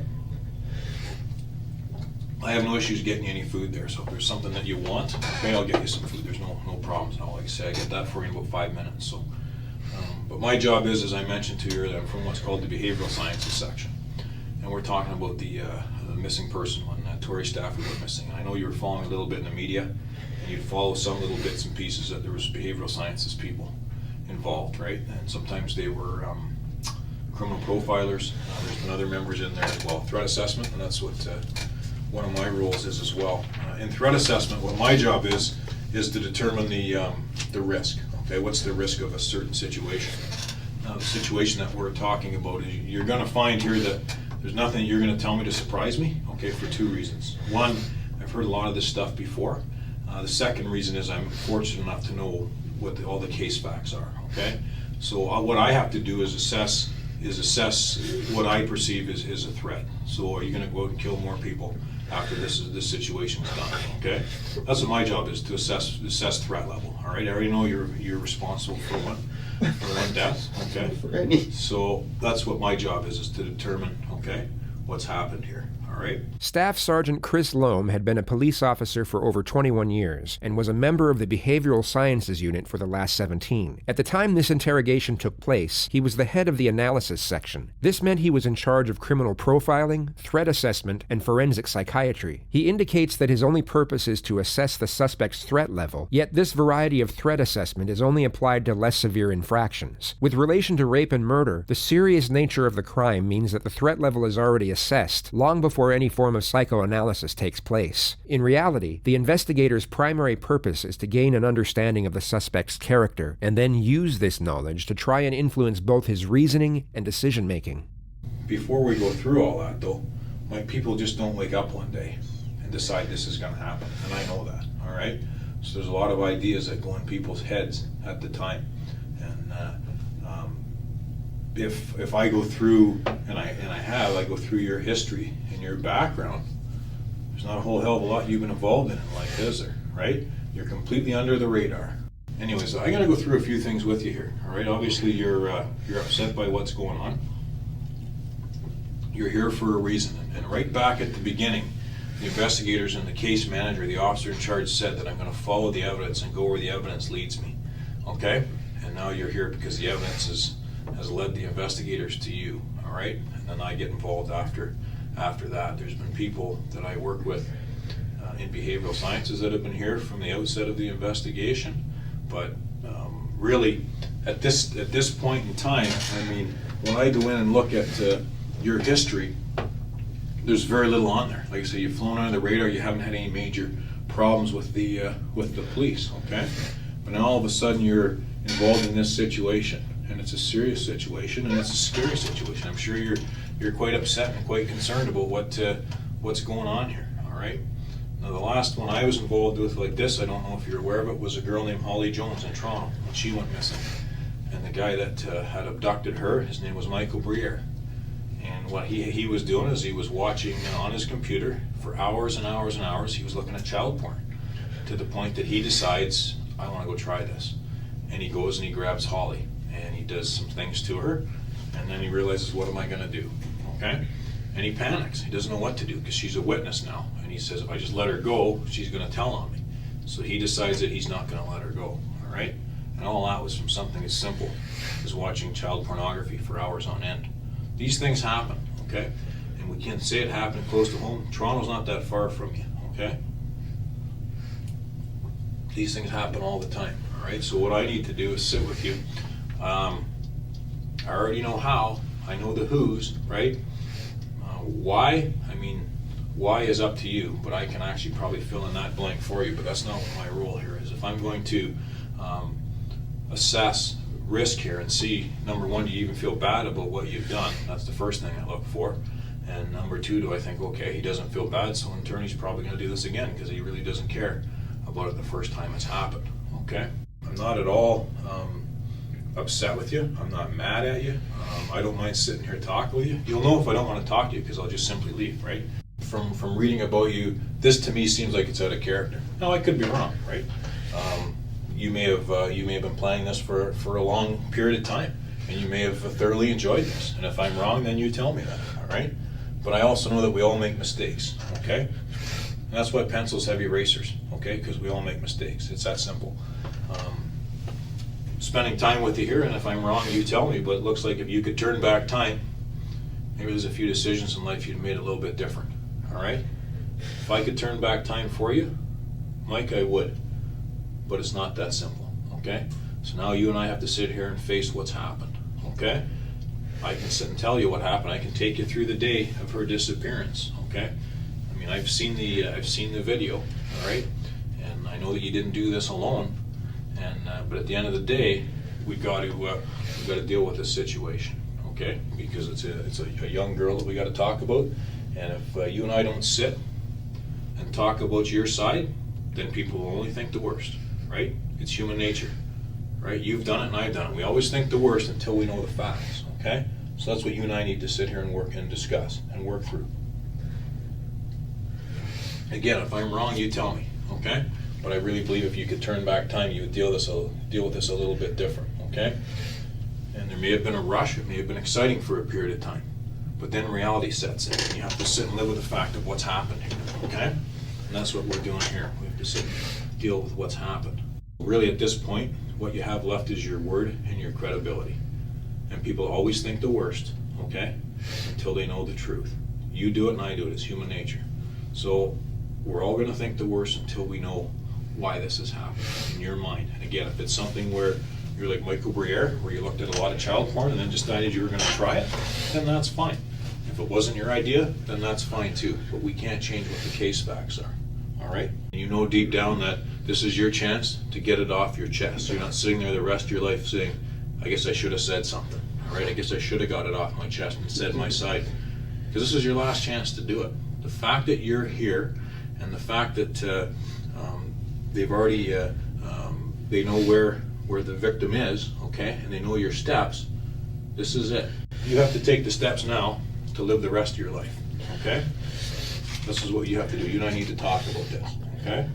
Speaker 3: I have no issues getting you any food there, so if there's something that you want, okay, I'll get you some food. There's no problems. Now, like I say, I get that for you in about 5 minutes. So, but my job is, as I mentioned to you, that I'm from what's called the behavioral sciences section, and we're talking about the missing person when Tori Stafford went missing. And I know you were following a little bit in the media, and you'd follow some little bits and pieces that there was behavioral sciences people involved, right? And sometimes they were criminal profilers. There's been other members in there as well. Threat assessment, and that's what one of my roles is as well. In threat assessment, what my job is to determine the risk. Okay, what's the risk of a certain situation? Now, the situation that we're talking about is you're going to find here that there's nothing you're going to tell me to surprise me. Okay, for 2 reasons. One, I've heard a lot of this stuff before. The second reason is I'm fortunate enough to know what all the case facts are. Okay, so what I have to do is assess what I perceive is a threat. So are you going to go out and kill more people after this situation is done? Okay, that's what my job is, to assess threat level. All right, I already know you're responsible for one death. Okay, so that's what my job is to determine what's happened here. All right.
Speaker 4: Staff Sergeant Chris Loam had been a police officer for over 21 years and was a member of the Behavioral Sciences Unit for the last 17. At the time this interrogation took place, he was the head of the analysis section. This meant he was in charge of criminal profiling, threat assessment, and forensic psychiatry. He indicates that his only purpose is to assess the suspect's threat level, yet this variety of threat assessment is only applied to less severe infractions. With relation to rape and murder, the serious nature of the crime means that the threat level is already assessed long before before any form of psychoanalysis takes place. In reality, the investigator's primary purpose is to gain an understanding of the suspect's character, and then use this knowledge to try and influence both his reasoning and decision-making.
Speaker 3: Before we go through all that, though, my people just don't wake up one day and decide this is going to happen, and I know that, all right? So there's a lot of ideas that go in people's heads at the time, and if I go through, and I go through your history and your background, there's not a whole hell of a lot you've been involved in life, is there, right? You're completely under the radar. Anyways, I'm going to go through a few things with you here, all right? Obviously, you're upset by what's going on. You're here for a reason, and right back at the beginning, the investigators and the case manager, the officer in charge, said that I'm going to follow the evidence and go where the evidence leads me, okay? And now you're here because the evidence has led the investigators to you, all right? And then I get involved after that. There's been people that I work with in behavioral sciences that have been here from the outset of the investigation, but really, at this point in time, I mean, when I go in and look at your history, there's very little on there. Like I say, you've flown under the radar. You haven't had any major problems with the police, okay? But now all of a sudden you're involved in this situation, and it's a serious situation, and it's a scary situation. I'm sure you're quite upset and quite concerned about what's going on here. All right. Now the last one I was involved with like this, I don't know if you're aware of it, was a girl named Holly Jones in Toronto, and she went missing. And the guy that had abducted her, his name was Michael Briere. And what he was doing is he was watching on his computer for hours and hours and hours. He was looking at child porn to the point that he decides, I want to go try this. And he goes and he grabs Holly and he does some things to her, and then he realizes, what am I going to do? Okay? And he panics. He doesn't know what to do because she's a witness now. And he says, if I just let her go, she's going to tell on me. So he decides that he's not going to let her go. All right? And all that was from something as simple as watching child pornography for hours on end. These things happen, okay? And we can't say it happened close to home. Toronto's not that far from you, okay? These things happen all the time, all right? So what I need to do is sit with you. I already know how. I know the who's, right? Why? I mean, why is up to you, but I can actually probably fill in that blank for you, but that's not what my role here is. If I'm going to assess risk here and see, number one, do you even feel bad about what you've done? That's the first thing I look for. And number two, do I think, okay, he doesn't feel bad, so in turn he's probably going to do this again because he really doesn't care about it the first time it's happened, okay? I'm not at all upset with you. I'm not mad at you. I don't mind sitting here talking with you. You'll know if I don't want to talk to you because I'll just simply leave, right? From reading about you, this to me seems like it's out of character. Now, I could be wrong, right? You may have been planning this for a long period of time, and you may have thoroughly enjoyed this. And if I'm wrong, then you tell me that, all right? But I also know that we all make mistakes, okay? And that's why pencils have erasers, okay? Because we all make mistakes. It's that simple. Spending time with you here, and if I'm wrong, you tell me. But it looks like if you could turn back time, maybe there's a few decisions in life you'd made a little bit different, all right? If I could turn back time for you, Mike, I would. But it's not that simple, okay? So now you and I have to sit here and face what's happened, okay? I can sit and tell you what happened. I can take you through the day of her disappearance, okay? I mean, I've seen the video, all right? And I know that you didn't do this alone. And but at the end of the day, we got to deal with this situation, okay? Because it's a young girl that we got to talk about. And if you and I don't sit and talk about your side, then people will only think the worst. Right? It's human nature, right? You've done it and I've done it. We always think the worst until we know the facts, okay? So that's what you and I need to sit here and work and discuss and work through. Again, if I'm wrong, you tell me, okay? But I really believe if you could turn back time, you would deal with this a little bit different, okay? And there may have been a rush, it may have been exciting for a period of time, but then reality sets in and you have to sit and live with the fact of what's happened here, okay? And that's what we're doing here. We have to sit and deal with what's happened. Really, at this point, what you have left is your word and your credibility. And people always think the worst, okay? Until they know the truth. You do it and I do it. It's human nature. So we're all going to think the worst until we know why this has happened in your mind. And again, if it's something where you're like Michael Briere, where you looked at a lot of child porn and then decided you were going to try it, then that's fine. If it wasn't your idea, then that's fine too, but we can't change what the case facts are, all right? You know deep down that this is your chance to get it off your chest. You're not sitting there the rest of your life saying, I guess I should have said something, all right? I guess I should have got it off my chest and said my side, because this is your last chance to do it. The fact that you're here and the fact that they've already, they know where the victim is, okay, and they know your steps, this is it. You have to take the steps now to live the rest of your life, okay? This is what you have to do. You and I need to talk about this, okay?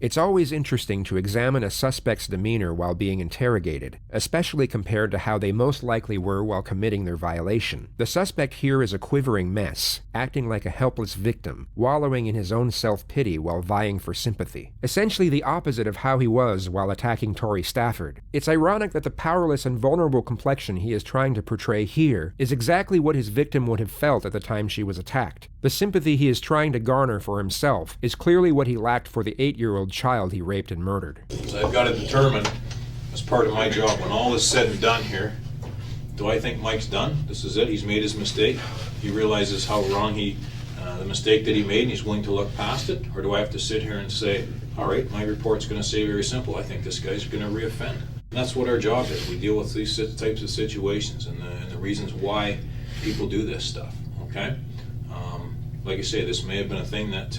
Speaker 4: It's always interesting to examine a suspect's demeanor while being interrogated, especially compared to how they most likely were while committing their violation. The suspect here is a quivering mess, acting like a helpless victim, wallowing in his own self-pity while vying for sympathy. Essentially the opposite of how he was while attacking Tori Stafford. It's ironic that the powerless and vulnerable complexion he is trying to portray here is exactly what his victim would have felt at the time she was attacked. The sympathy he is trying to garner for himself is clearly what he lacked for the 8-year-old child he raped and murdered.
Speaker 3: So I've got to determine, as part of my job, when all is said and done here, do I think Mike's done? This is it, he's made his mistake, he realizes how wrong the mistake that he made and he's willing to look past it? Or do I have to sit here and say, all right, my report's going to say very simple, I think this guy's going to reoffend. And that's what our job is. We deal with these types of situations and the reasons why people do this stuff, okay? Like I say, this may have been a thing that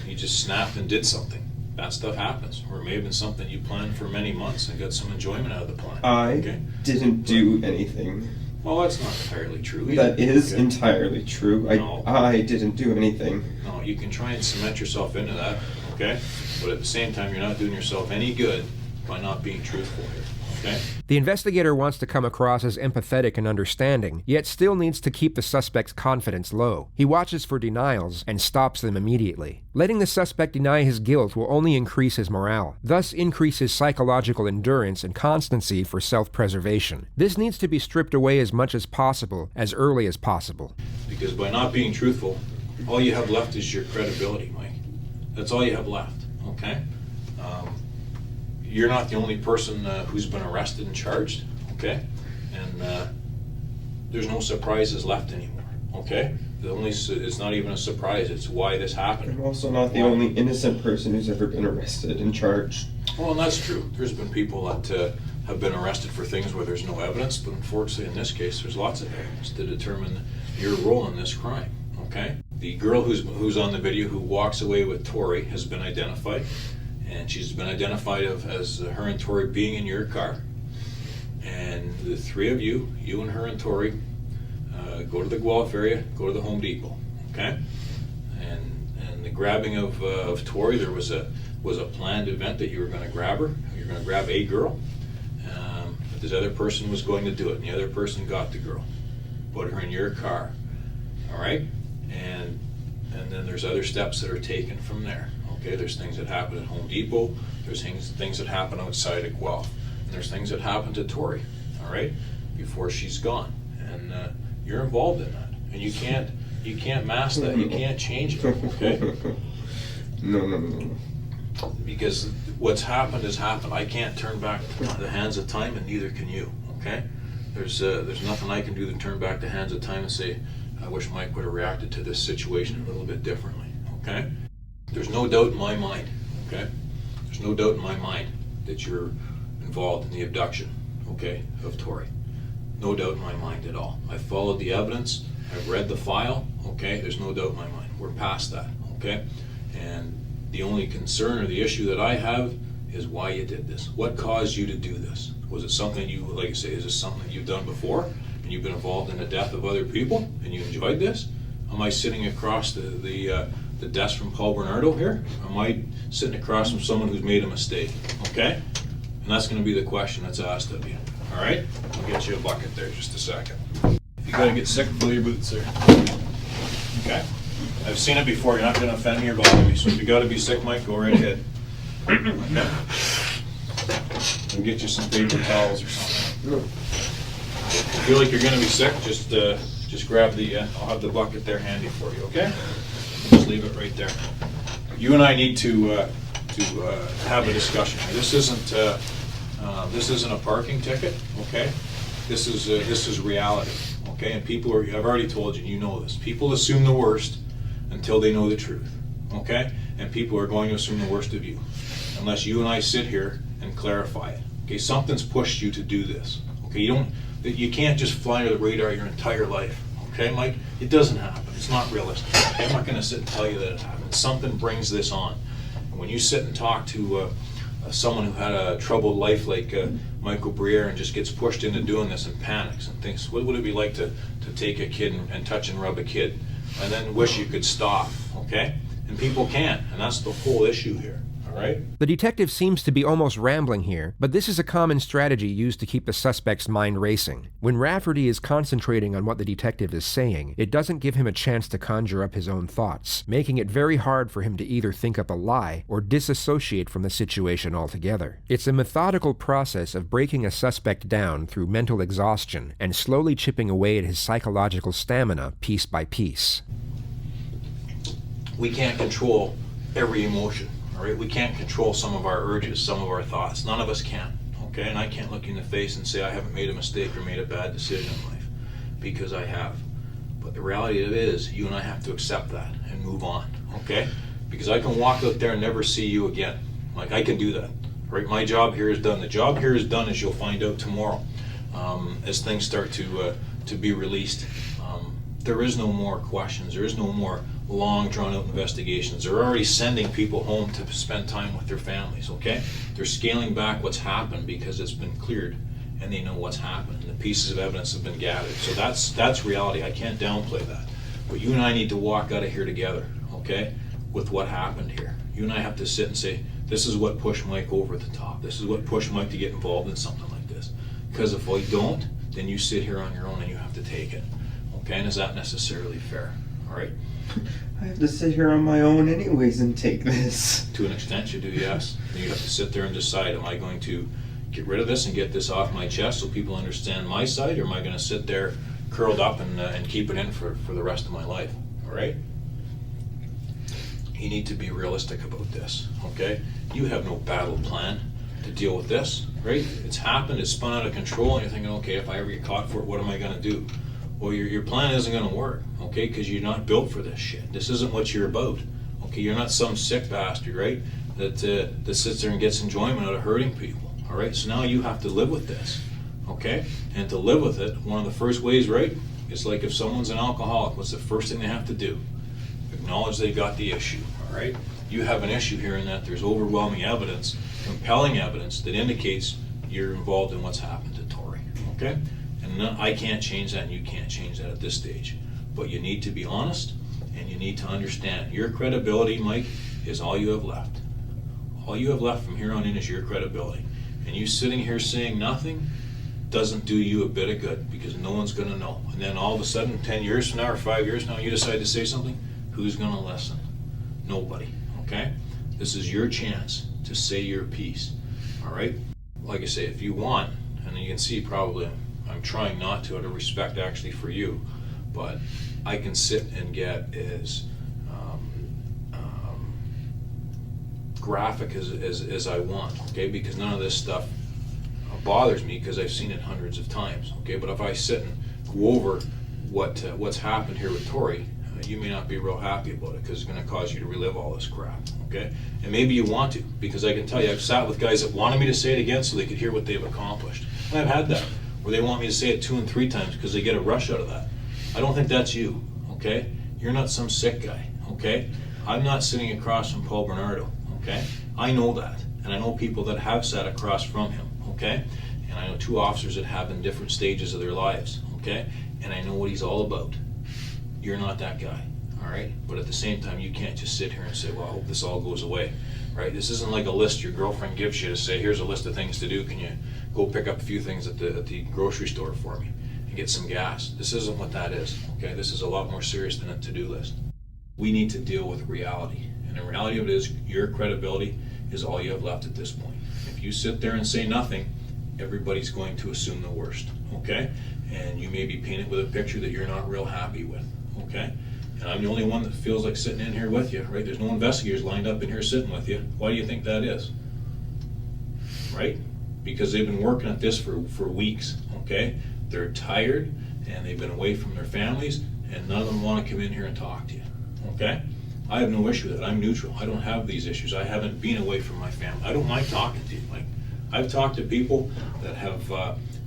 Speaker 3: you just snapped and did something. That stuff happens. Or it may have been something you planned for many months and got some enjoyment out of the plan.
Speaker 5: I didn't do anything.
Speaker 3: Well, that's not entirely true either.
Speaker 5: That is entirely true.
Speaker 3: No.
Speaker 5: I didn't do anything.
Speaker 3: No, you can try and cement yourself into that, okay? But at the same time, you're not doing yourself any good by not being truthful here, okay?
Speaker 4: The investigator wants to come across as empathetic and understanding, yet still needs to keep the suspect's confidence low. He watches for denials and stops them immediately. Letting the suspect deny his guilt will only increase his morale, thus increase his psychological endurance and constancy for self-preservation. This needs to be stripped away as much as possible, as early as possible.
Speaker 3: Because by not being truthful, all you have left is your credibility, Mike. That's all you have left, okay? You're not the only person who's been arrested and charged, okay? And there's no surprises left anymore, okay? It's not even a surprise, it's why this happened.
Speaker 5: I'm also not the only innocent person who's ever been arrested and charged.
Speaker 3: Well, and that's true. There's been people that have been arrested for things where there's no evidence, but unfortunately in this case there's lots of evidence to determine your role in this crime, okay? The girl who's on the video who walks away with Tori has been identified. And she's been identified as her and Tori being in your car. And the three of you and her and Tori, go to the Guelph area, go to the Home Depot, okay? And the grabbing of Tori, there was a planned event that you were going to grab her. You're going to grab a girl. But this other person was going to do it, and the other person got the girl, put her in your car, all right? And then there's other steps that are taken from there. Okay, there's things that happen at Home Depot, there's things that happen outside of Guelph, and there's things that happen to Tori, all right, before she's gone, and you're involved in that, and you can't mask that, you can't change it, okay?
Speaker 5: No.
Speaker 3: Because what's happened has happened. I can't turn back the hands of time, and neither can you, okay? There's nothing I can do to turn back the hands of time and say, I wish Mike would have reacted to this situation a little bit differently, okay? There's no doubt in my mind, okay? There's no doubt in my mind that you're involved in the abduction, okay, of Tori. No doubt in my mind at all. I've followed the evidence, I've read the file, okay? There's no doubt in my mind. We're past that, okay? And the only concern or the issue that I have is why you did this. What caused you to do this? Was it something you, like I say, is this something you've done before and you've been involved in the death of other people and you enjoyed this? Am I sitting across the desk from Paul Bernardo here? Am I sitting across from someone who's made a mistake? Okay? And that's going to be the question that's asked of you. All right? I'll get you a bucket there just a second. If you got to get sick, pull your boots there. Okay? I've seen it before. You're not going to offend me or bother me. So if you got to be sick, Mike, go right ahead. Okay? I'll get you some paper towels or something. If you feel like you're going to be sick, just grab the, I'll have the bucket there handy for you, okay? Just leave it right there. You and I need to have a discussion. This isn't a parking ticket, okay? This is reality, okay? And people are, I've already told you, you know this. People assume the worst until they know the truth, okay? And people are going to assume the worst of you unless you and I sit here and clarify it. Okay, something's pushed you to do this. Okay, you can't just fly under the radar your entire life. Okay, Mike? It doesn't happen. It's not realistic. Okay? I'm not going to sit and tell you that it happens. Something brings this on. And when you sit and talk to someone who had a troubled life like Michael Briere and just gets pushed into doing this and panics and thinks, what would it be like to take a kid and touch and rub a kid and then wish you could stop, okay? And people can't, and that's the whole issue here. All right?
Speaker 4: The detective seems to be almost rambling here, but this is a common strategy used to keep the suspect's mind racing. When Rafferty is concentrating on what the detective is saying, it doesn't give him a chance to conjure up his own thoughts, making it very hard for him to either think up a lie or disassociate from the situation altogether. It's a methodical process of breaking a suspect down through mental exhaustion and slowly chipping away at his psychological stamina piece by piece.
Speaker 3: We can't control every emotion. All right, we can't control some of our urges, some of our thoughts. None of us can, okay? And I can't look you in the face and say I haven't made a mistake or made a bad decision in life, because I have. But the reality of it is, you and I have to accept that and move on, okay? Because I can walk out there and never see you again. Like, I can do that, right? My job here is done. The job here is done, as you'll find out tomorrow, as things start to be released. There is no more questions. There is no more long drawn-out investigations. They're already sending people home to spend time with their families, okay? They're scaling back what's happened because it's been cleared and they know what's happened. The pieces of evidence have been gathered. So that's reality. I can't downplay that. But you and I need to walk out of here together, okay, with what happened here. You and I have to sit and say, this is what pushed Mike over the top. This is what pushed Mike to get involved in something like this. Because if I don't, then you sit here on your own and you have to take it. Okay, and is that necessarily fair? All right?
Speaker 5: I have to sit here on my own anyways and take this.
Speaker 3: To an extent you do, yes. You have to sit there and decide, am I going to get rid of this and get this off my chest so people understand my side, or am I going to sit there curled up and keep it in for the rest of my life? All right? You need to be realistic about this, okay? You have no battle plan to deal with this, right? It's happened, it's spun out of control, and you're thinking, okay, if I ever get caught for it, what am I going to do? Well, your plan isn't going to work, okay? Because you're not built for this shit. This isn't what you're about, okay? You're not some sick bastard, right? That sits there and gets enjoyment out of hurting people, all right? So now you have to live with this, okay? And to live with it, one of the first ways, right? It's like if someone's an alcoholic, what's the first thing they have to do? Acknowledge they got the issue, all right? You have an issue here in that there's overwhelming evidence, compelling evidence that indicates you're involved in what's happened to Tori, okay? And I can't change that and you can't change that at this stage. But you need to be honest and you need to understand your credibility, Mike, is all you have left. All you have left from here on in is your credibility. And you sitting here saying nothing doesn't do you a bit of good because no one's going to know. And then all of a sudden, 10 years from now or 5 years from now, you decide to say something, who's going to listen? Nobody, okay? This is your chance to say your piece, all right? Like I say, if you want, and you can see probably I'm trying not to out of respect actually for you, but I can sit and get as graphic as I want, okay? Because none of this stuff bothers me because I've seen it hundreds of times, okay? But if I sit and go over what's happened here with Tori, you may not be real happy about it because it's going to cause you to relive all this crap, okay? And maybe you want to, because I can tell you I've sat with guys that wanted me to say it again so they could hear what they've accomplished. And I've had that, where they want me to say it 2 and 3 times because they get a rush out of that. I don't think that's you, okay? You're not some sick guy, okay? I'm not sitting across from Paul Bernardo, okay? I know that, and I know people that have sat across from him, okay? And I know 2 officers that have in different stages of their lives, okay? And I know what he's all about. You're not that guy, all right? But at the same time, you can't just sit here and say, well, I hope this all goes away, right? This isn't like a list your girlfriend gives you to say, here's a list of things to do. Can you go pick up a few things at the grocery store for me and get some gas? This isn't what that is, okay? This is a lot more serious than a to-do list. We need to deal with reality. And the reality of it is your credibility is all you have left at this point. If you sit there and say nothing, everybody's going to assume the worst, okay? And you may be painted with a picture that you're not real happy with, okay? And I'm the only one that feels like sitting in here with you, right? There's no investigators lined up in here sitting with you. Why do you think that is? Right? Because they've been working at this for weeks, okay? They're tired, and they've been away from their families, and none of them want to come in here and talk to you, okay? I have no issue with that. I'm neutral. I don't have these issues. I haven't been away from my family. I don't mind talking to you. Like, I've talked to people that have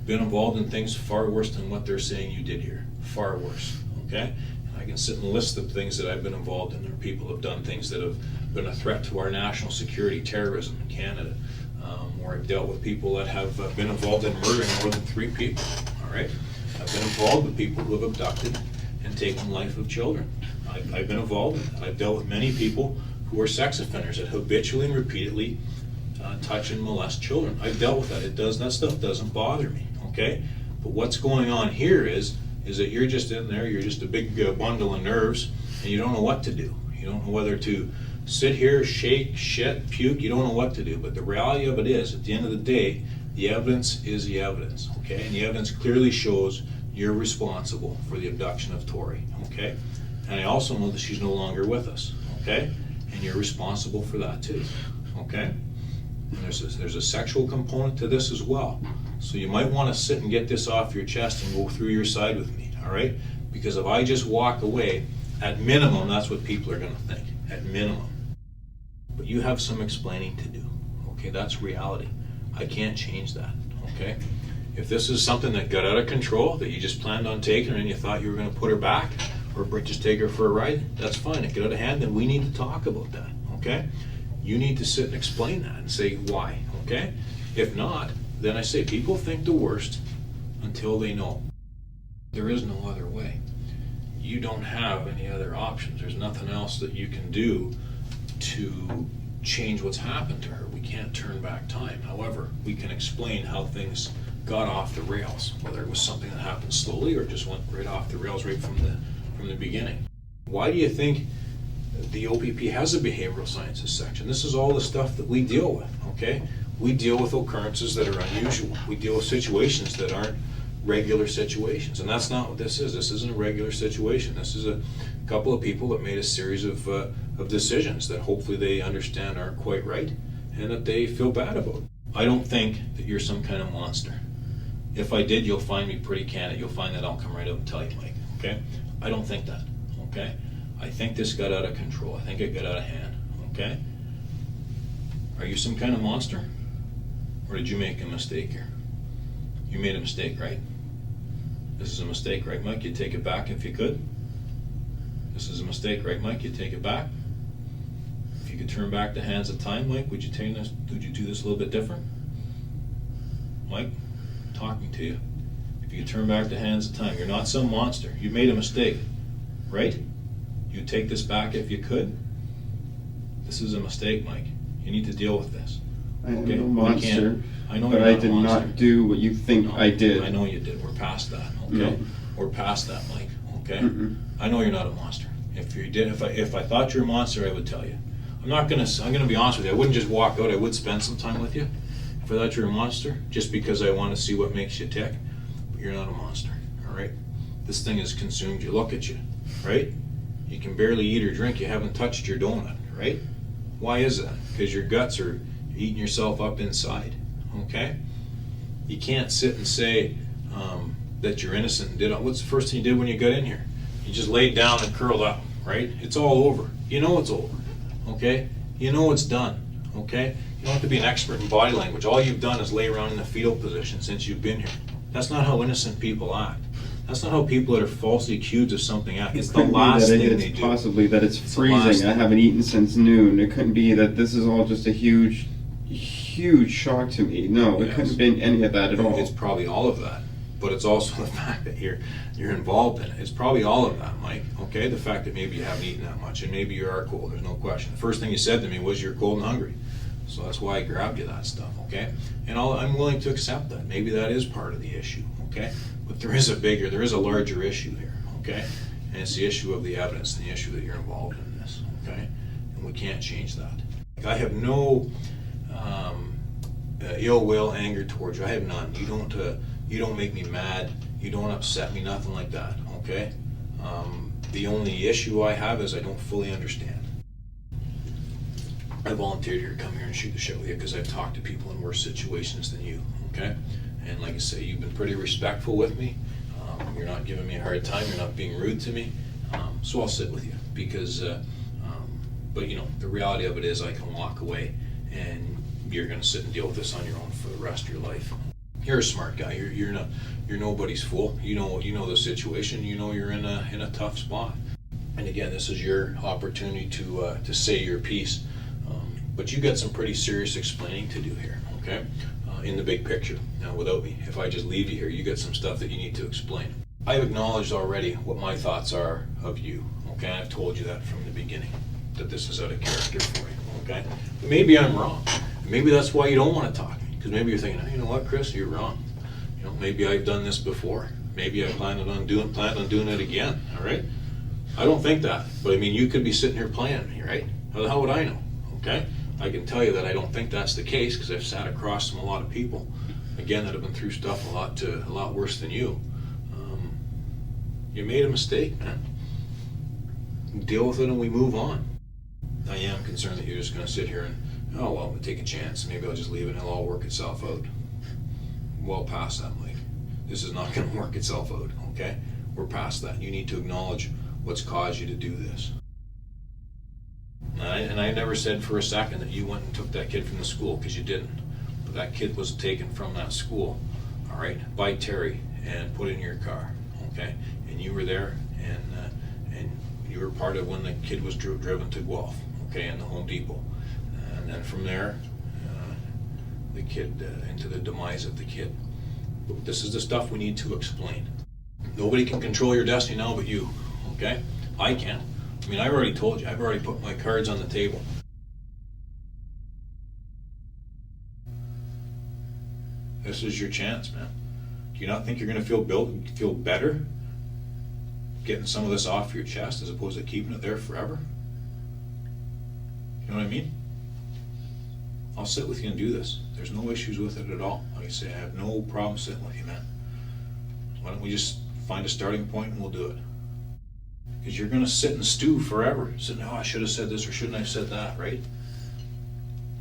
Speaker 3: been involved in things far worse than what they're saying you did here. Far worse, okay? And I can sit and list the things that I've been involved in. There are people who have done things that have been a threat to our national security, terrorism in Canada. Where I've dealt with people that have been involved in murdering more than 3 people, all right? I've been involved with people who have abducted and taken the life of children. I've been involved in that. I've dealt with many people who are sex offenders that habitually and repeatedly touch and molest children. I've dealt with that. That stuff doesn't bother me, okay? But what's going on here is that you're just in there, you're just a big bundle of nerves, and you don't know what to do. You don't know whether to sit here, shake, shit, puke, you don't know what to do. But the reality of it is, at the end of the day, the evidence is the evidence, okay? And the evidence clearly shows you're responsible for the abduction of Tori, okay? And I also know that she's no longer with us, okay? And you're responsible for that too, okay? And there's a sexual component to this as well. So you might want to sit and get this off your chest and go through your side with me, all right? Because if I just walk away, at minimum, that's what people are going to think, at minimum. But you have some explaining to do, okay? That's reality. I can't change that, okay? If this is something that got out of control, that you just planned on taking her and you thought you were going to put her back, or just take her for a ride, that's fine. It got out of hand, then we need to talk about that, okay? You need to sit and explain that and say why, okay? If not, then I say people think the worst until they know. There is no other way. You don't have any other options. There's nothing else that you can do to change what's happened to her. We can't turn back time. However, we can explain how things got off the rails, whether it was something that happened slowly or just went right off the rails right from the beginning. Why do you think the OPP has a behavioral sciences section? This is all the stuff that we deal with, okay? We deal with occurrences that are unusual. We deal with situations that aren't regular situations, and that's not what this is. This isn't a regular situation. This is a couple of people that made a series of decisions that hopefully they understand aren't quite right and that they feel bad about. I don't think that you're some kind of monster. If I did, you'll find me pretty candid. You'll find that I'll come right up and tell you, Mike, okay? I don't think that, okay? I think this got out of control. I think it got out of hand, okay? Are you some kind of monster? Or did you make a mistake here? You made a mistake, right? This is a mistake, right, Mike? You'd take it back if you could? This is a mistake, right, Mike? You'd take it back? If you could turn back the hands of time, Mike, would you do this a little bit different? Mike, I'm talking to you. If you could turn back the hands of time, you're not some monster. You made a mistake, right? You'd take this back if you could? This is a mistake, Mike. You need to deal with this.
Speaker 5: I am no monster,
Speaker 3: I know
Speaker 5: but
Speaker 3: you're
Speaker 5: I
Speaker 3: not a
Speaker 5: did
Speaker 3: monster.
Speaker 5: not do what you think I did.
Speaker 3: I know you did. We're past that, okay?
Speaker 5: No.
Speaker 3: We're past that, Mike, okay?
Speaker 5: Mm-mm.
Speaker 3: I know you're not a monster. If you did, if I thought you're a monster, I would tell you. I'm gonna be honest with you. I wouldn't just walk out. I would spend some time with you. If I thought you're a monster, just because I want to see what makes you tick. But you're not a monster, all right? This thing has consumed you. Look at you, right? You can barely eat or drink. You haven't touched your donut, right? Why is that? Because your guts are eating yourself up inside, okay? You can't sit and say that you're innocent and did all. What's the first thing you did when you got in here? You just laid down and curled up, right? It's all over. You know it's over, okay? You know it's done, okay? You don't have to be an expert in body language. All you've done is lay around in the fetal position since you've been here. That's not how innocent people act. That's not how people that are falsely accused of something act. It's the last thing they do.
Speaker 5: It's possibly that it's freezing. I haven't eaten since noon. It couldn't be that this is all just a huge shock to me. No, it couldn't have been any of that at all.
Speaker 3: It's probably all of that. But it's also the fact that you're involved in it. It's probably all of that, Mike, okay? The fact that maybe you haven't eaten that much and maybe you are cold, there's no question. The first thing you said to me was you're cold and hungry. So that's why I grabbed you that stuff, okay? And I'm willing to accept that. Maybe that is part of the issue, okay? But there is a larger issue here, okay? And it's the issue of the evidence and the issue that you're involved in this, okay? And we can't change that. I have no ill will, anger towards you. I have none. You don't make me mad. You don't upset me, nothing like that, okay? The only issue I have is I don't fully understand. I volunteered here to come here and shoot the shit with you because I've talked to people in worse situations than you, okay? And like I say, you've been pretty respectful with me. You're not giving me a hard time. You're not being rude to me. So I'll sit with you because, but you know, the reality of it is I can walk away and you're going to sit and deal with this on your own for the rest of your life. You're a smart guy. You're nobody's fool. You know the situation. You know you're in a tough spot. And again, this is your opportunity to say your piece. But you got some pretty serious explaining to do here, okay? In the big picture. Now, without me, if I just leave you here, you got some stuff that you need to explain. I've acknowledged already what my thoughts are of you, okay? I've told you that from the beginning, that this is out of character for you, okay? But maybe I'm wrong. Maybe that's why you don't want to talk. Because maybe you're thinking, oh, you know what, Chris, you're wrong. You know, maybe I've done this before. Maybe I plan on doing it again, all right? I don't think that. But I mean, you could be sitting here playing me, right? How would I know, okay? I can tell you that I don't think that's the case because I've sat across from a lot of people, again, that have been through stuff a lot worse than you. You made a mistake, man. Deal with it and we move on. I am concerned that you're just going to sit here and, oh, well, we'll take a chance. Maybe I'll just leave it and it'll all work itself out. Well past that, Mike. This is not going to work itself out, okay? We're past that. You need to acknowledge what's caused you to do this. And I never said for a second that you went and took that kid from the school, because you didn't. But that kid was taken from that school, all right, by Terry and put in your car, okay? And you were there, and you were part of when the kid was driven to Guelph, okay, in the Home Depot. And then from there, the kid, into the demise of the kid. But this is the stuff we need to explain. Nobody can control your destiny now but you, okay? I can. I mean, I've already told you. I've already put my cards on the table. This is your chance, man. Do you not think you're going to feel better getting some of this off your chest as opposed to keeping it there forever? You know what I mean? I'll sit with you and do this. There's no issues with it at all. Like I say, I have no problem sitting with you, man. Why don't we just find a starting point and we'll do it? Because you're going to sit and stew forever. Sitting, oh, I should have said this or shouldn't I have said that, right?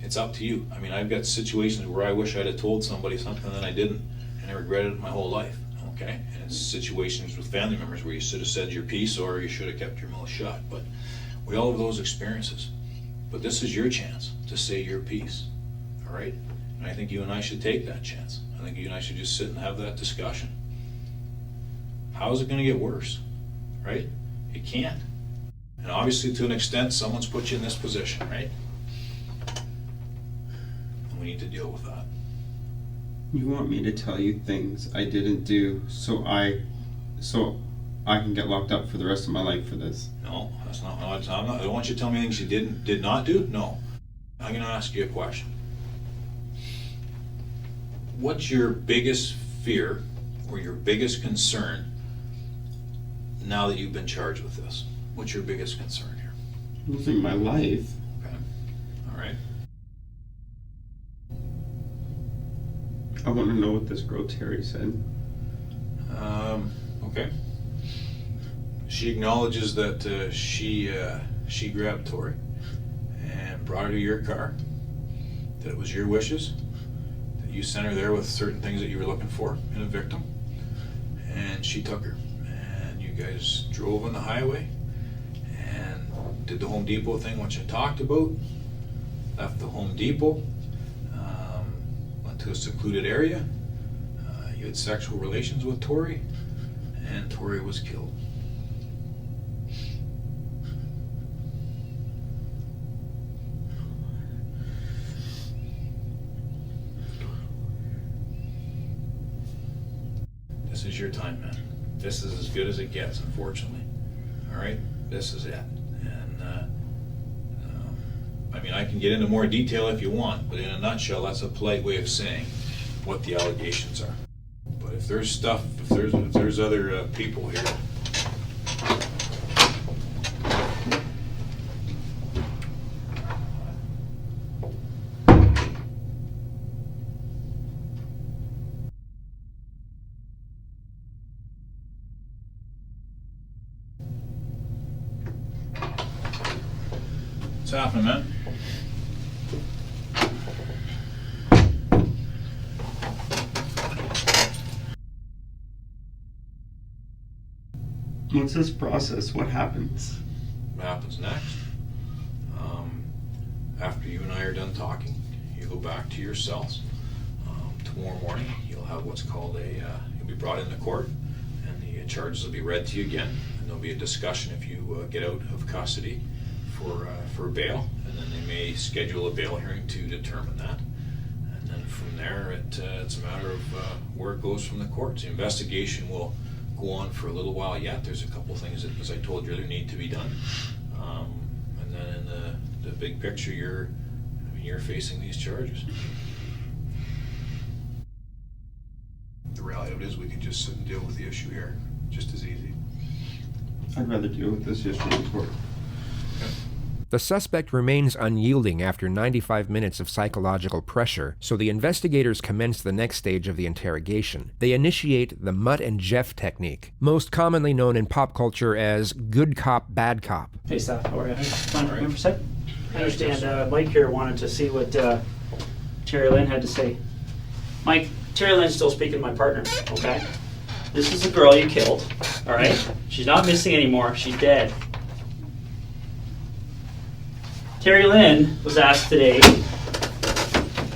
Speaker 3: It's up to you. I mean, I've got situations where I wish I'd have told somebody something that I didn't, and I regretted it my whole life, okay? And it's situations with family members where you should have said your piece or you should have kept your mouth shut. But we all have those experiences. But this is your chance to say your piece, all right? And I think you and I should take that chance. I think you and I should just sit and have that discussion. How is it going to get worse, right? It can't. And obviously, to an extent, someone's put you in this position, right? And we need to deal with that.
Speaker 5: You want me to tell you things I didn't do so I can get locked up for the rest of my life for this?
Speaker 3: No, that's not. I don't want you to tell me things you did not do. No. I'm going to ask you a question. What's your biggest fear or your biggest concern now that you've been charged with this? What's your biggest concern here?
Speaker 5: Losing my life.
Speaker 3: Okay. All right.
Speaker 5: I want to know what this girl Terry said.
Speaker 3: Okay. She acknowledges that she grabbed Tori and brought her to your car, that it was your wishes, that you sent her there with certain things that you were looking for in a victim, and she took her. You guys drove on the highway and did the Home Depot thing, which I talked about, left the Home Depot, went to a secluded area, you had sexual relations with Tori, and Tori was killed. This is your time, man. This is as good as it gets, unfortunately. All right? This is it. And, I mean, I can get into more detail if you want, but in a nutshell, that's a polite way of saying what the allegations are. But if there's stuff, if there's other people here, what's happening, man?
Speaker 5: What's this process? What happens?
Speaker 3: What happens next? After you and I are done talking, you go back to your cells. Tomorrow morning, you'll have what's called you'll be brought into court, and the charges will be read to you again, and there'll be a discussion if you get out of custody for bail, and then they may schedule a bail hearing to determine that. And then from there, it's a matter of where it goes from the courts. The investigation will go on for a little while yet. There's a couple things that, as I told you earlier, need to be done. And then in the big picture, you're facing these charges. The reality of it is we can just sit and deal with the issue here, just as easy.
Speaker 5: I'd rather deal with this issue in court.
Speaker 4: The suspect remains unyielding after 95 minutes of psychological pressure, so the investigators commence the next stage of the interrogation. They initiate the Mutt and Jeff technique, most commonly known in pop culture as good cop, bad cop.
Speaker 1: Hey, Steph, how are you? Fine, for a sec? I understand Mike here wanted to see what Terry Lynn had to say. Mike, Terry Lynn's still speaking to my partner, okay? This is a girl you killed, all right? She's not missing anymore. She's dead. Terry Lynn was asked today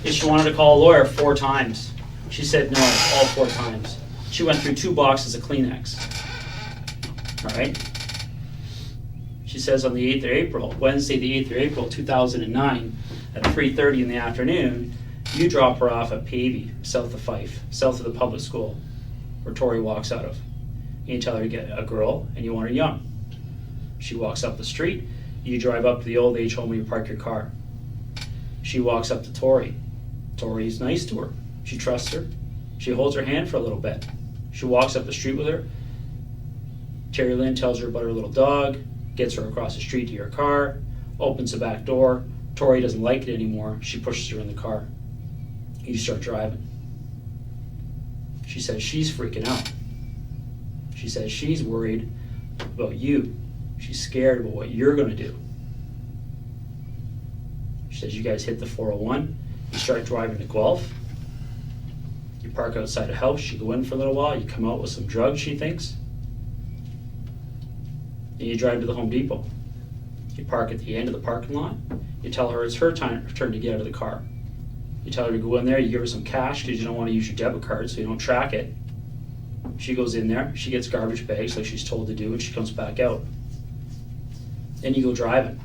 Speaker 1: if she wanted to call a lawyer 4 times. She said no, all 4 times. She went through 2 boxes of Kleenex. All right? She says on the 8th of April, Wednesday the 8th of April, 2009, at 3:30 in the afternoon, you drop her off at Pavey, south of Fife, south of the public school, where Tori walks out of. You tell her to get a girl, and you want her young. She walks up the street. You drive up to the old age home where you park your car. She walks up to Tori. Tori's nice to her. She trusts her. She holds her hand for a little bit. She walks up the street with her. Terry Lynn tells her about her little dog, gets her across the street to your car, opens the back door. Tori doesn't like it anymore. She pushes her in the car. You start driving. She says she's freaking out. She says she's worried about you. She's scared about what you're going to do. She says you guys hit the 401. You start driving to Guelph. You park outside a house. You go in for a little while. You come out with some drugs, she thinks. And you drive to the Home Depot. You park at the end of the parking lot. You tell her it's her turn to get out of the car. You tell her to go in there. You give her some cash because you don't want to use your debit card so you don't track it. She goes in there. She gets garbage bags like she's told to do, and she comes back out. Then you go driving,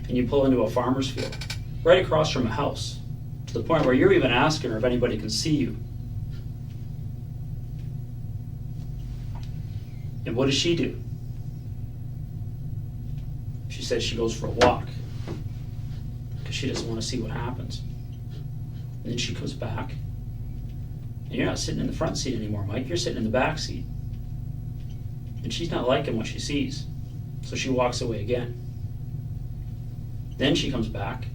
Speaker 1: and you pull into a farmer's field, right across from a house, to the point where you're even asking her if anybody can see you. And what does she do? She says she goes for a walk, because she doesn't want to see what happens. And then she comes back, and you're not sitting in the front seat anymore, Mike, you're sitting in the back seat. And she's not liking what she sees. So she walks away again. Then she comes back,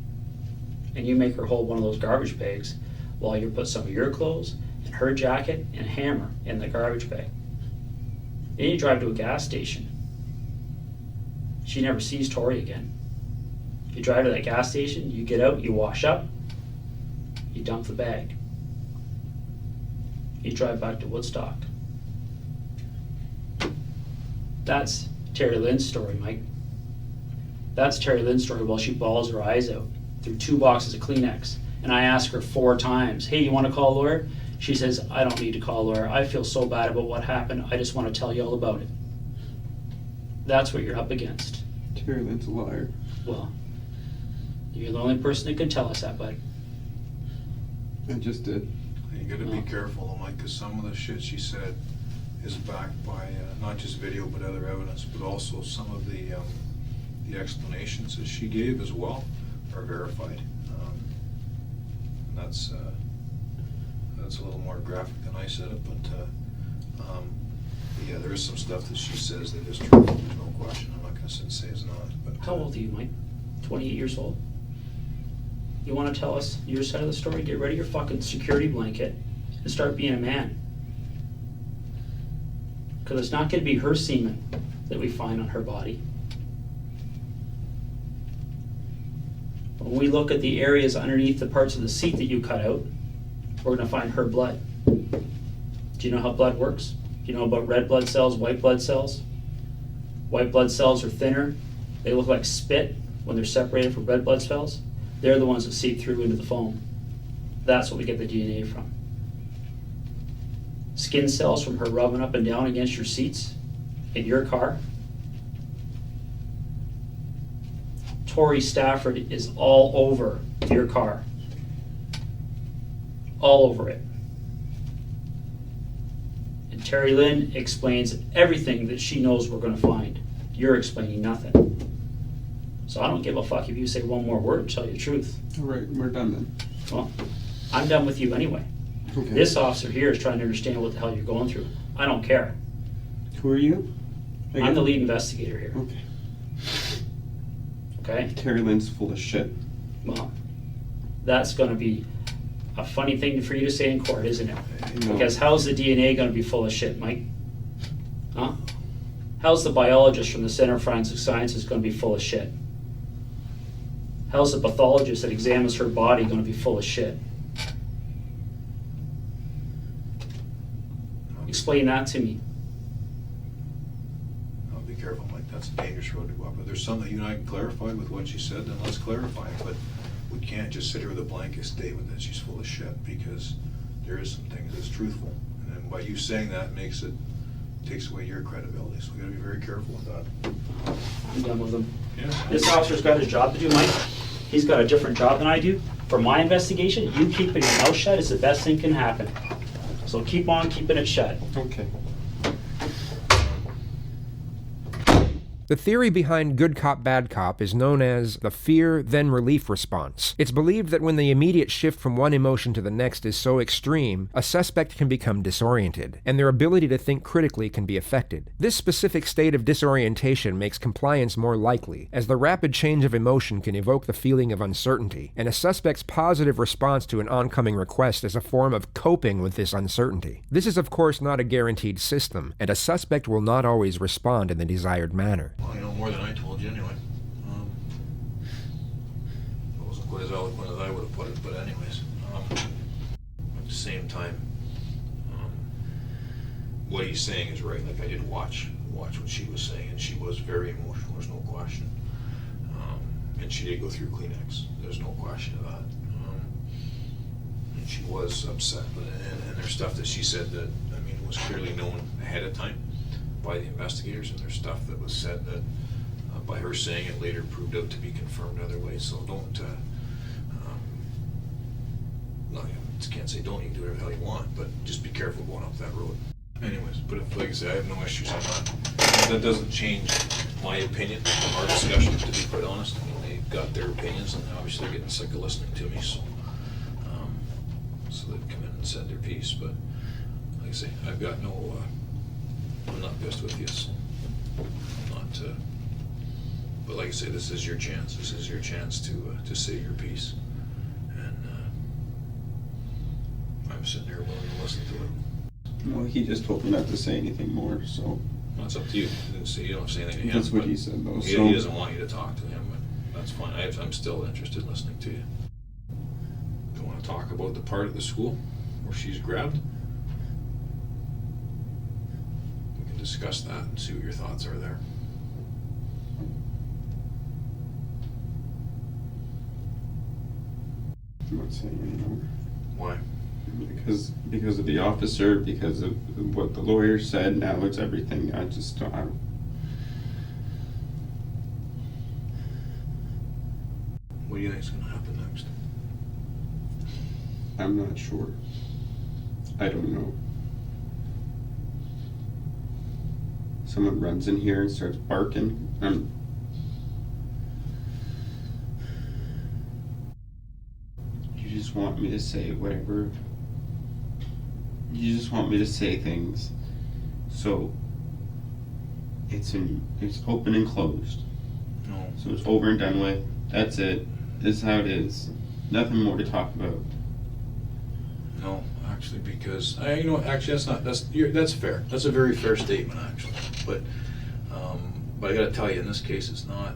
Speaker 1: and you make her hold one of those garbage bags while you put some of your clothes and her jacket and a hammer in the garbage bag. Then you drive to a gas station. She never sees Tori again. You drive to that gas station, you get out, you wash up, you dump the bag. You drive back to Woodstock. That's Terry Lynn's story, Mike. That's Terry Lynn's story while she bawls her eyes out through 2 boxes of Kleenex. And I ask her 4 times, hey, you want to call a lawyer? She says, I don't need to call a lawyer. I feel so bad about what happened. I just want to tell you all about it. That's what you're up against.
Speaker 5: Terry Lynn's a liar.
Speaker 1: Well, you're the only person that can tell us that, bud.
Speaker 5: I just did.
Speaker 3: You gotta be careful though, Mike, because some of the shit she said is backed by not just video but other evidence, but also some of the explanations that she gave as well are verified. And that's a little more graphic than I said it, but yeah, there is some stuff that she says that is true. There's no question. I'm not gonna sit and say it's not. But
Speaker 1: how old are you, Mike? 28 years old? You want to tell us your side of the story? Get rid of your fucking security blanket and start being a man. Because it's not going to be her semen that we find on her body. When we look at the areas underneath the parts of the seat that you cut out, we're going to find her blood. Do you know how blood works? You know about red blood cells, white blood cells? White blood cells are thinner. They look like spit when they're separated from red blood cells. They're the ones that seep through into the foam. That's what we get the DNA from. Skin cells from her rubbing up and down against your seats in your car. Tori Stafford is all over your car. All over it. And Terry Lynn explains everything that she knows we're going to find. You're explaining nothing. So I don't give a fuck if you say one more word to tell you the truth.
Speaker 5: All right, we're done then.
Speaker 1: Well, I'm done with you anyway.
Speaker 5: Okay.
Speaker 1: This officer here is trying to understand what the hell you're going through. I don't care.
Speaker 5: Who are you?
Speaker 1: I'm the lead investigator here.
Speaker 5: Okay.
Speaker 1: Okay?
Speaker 5: Terry Lynn's full of shit.
Speaker 1: Well, that's going to be a funny thing for you to say in court, isn't it?
Speaker 5: No.
Speaker 1: Because how's the DNA going to be full of shit, Mike? Huh? How's the biologist from the Center for Forensic Sciences going to be full of shit? How's the pathologist that examines her body going to be full of shit? Explain that to me.
Speaker 3: I'll be careful, Mike. That's a dangerous road to go up. If there's something you and I can clarify with what she said, then let's clarify it. But we can't just sit here with a blanket statement that she's full of shit, because there is some things that's truthful. And then by you saying that takes away your credibility. So we gotta be very careful with that.
Speaker 1: I'm done with him.
Speaker 3: Yeah.
Speaker 1: This officer's got his job to do, Mike. He's got a different job than I do. For my investigation, you keeping your mouth shut is the best thing can happen. So keep on keeping it shut.
Speaker 5: Okay.
Speaker 4: The theory behind good cop, bad cop is known as the fear, then relief response. It's believed that when the immediate shift from one emotion to the next is so extreme, a suspect can become disoriented, and their ability to think critically can be affected. This specific state of disorientation makes compliance more likely, as the rapid change of emotion can evoke the feeling of uncertainty, and a suspect's positive response to an oncoming request is a form of coping with this uncertainty. This is of course not a guaranteed system, and a suspect will not always respond in the desired manner.
Speaker 3: Well, you know more than I told you anyway. It wasn't quite as eloquent as I would have put it, but anyways. At the same time, what he's saying is right. Like, I did watch what she was saying, and she was very emotional, there's no question. And she did go through Kleenex, there's no question of that. And she was upset, and there's stuff that she said that, I mean, was clearly known ahead of time by the investigators, and there's stuff that was said that by her saying it later proved out to be confirmed other ways. So don't, no, I can't say don't, you can do whatever the hell you want, but just be careful going up that road. Anyways, but if, like I said, I have no issues on that. That doesn't change my opinion from our discussion, to be quite honest. I mean, they've got their opinions, and obviously they're getting sick of listening to me, so they've come in and said their piece. But like I say, I've got no, I'm not pissed with you, so I'm not, but like I say, this is your chance. This is your chance to say your piece. And I'm sitting here willing to listen to it.
Speaker 5: Well, he just told me not to say anything more, so.
Speaker 3: Well, it's up to you. You don't have to say anything to him.
Speaker 5: That's what he said, though.
Speaker 3: He doesn't want you to talk to him, but that's fine. I'm still interested in listening to you. Do you want to talk about the part of the school where she's grabbed? We can discuss that and see what your thoughts are there.
Speaker 5: I'm not saying anymore.
Speaker 3: Why?
Speaker 5: Because of the officer, because of what the lawyer said. Now it's everything. I just don't.
Speaker 3: What do you think is going to happen next?
Speaker 5: I'm not sure. I don't know. Someone runs in here and starts barking. You just want me to say whatever. You just want me to say things. So it's open and closed.
Speaker 3: No.
Speaker 5: So it's over and done with. That's it. This is how it is. Nothing more to talk about.
Speaker 3: No, actually, because you know, actually, that's fair. That's a very fair statement, actually. But I got to tell you, in this case, it's not.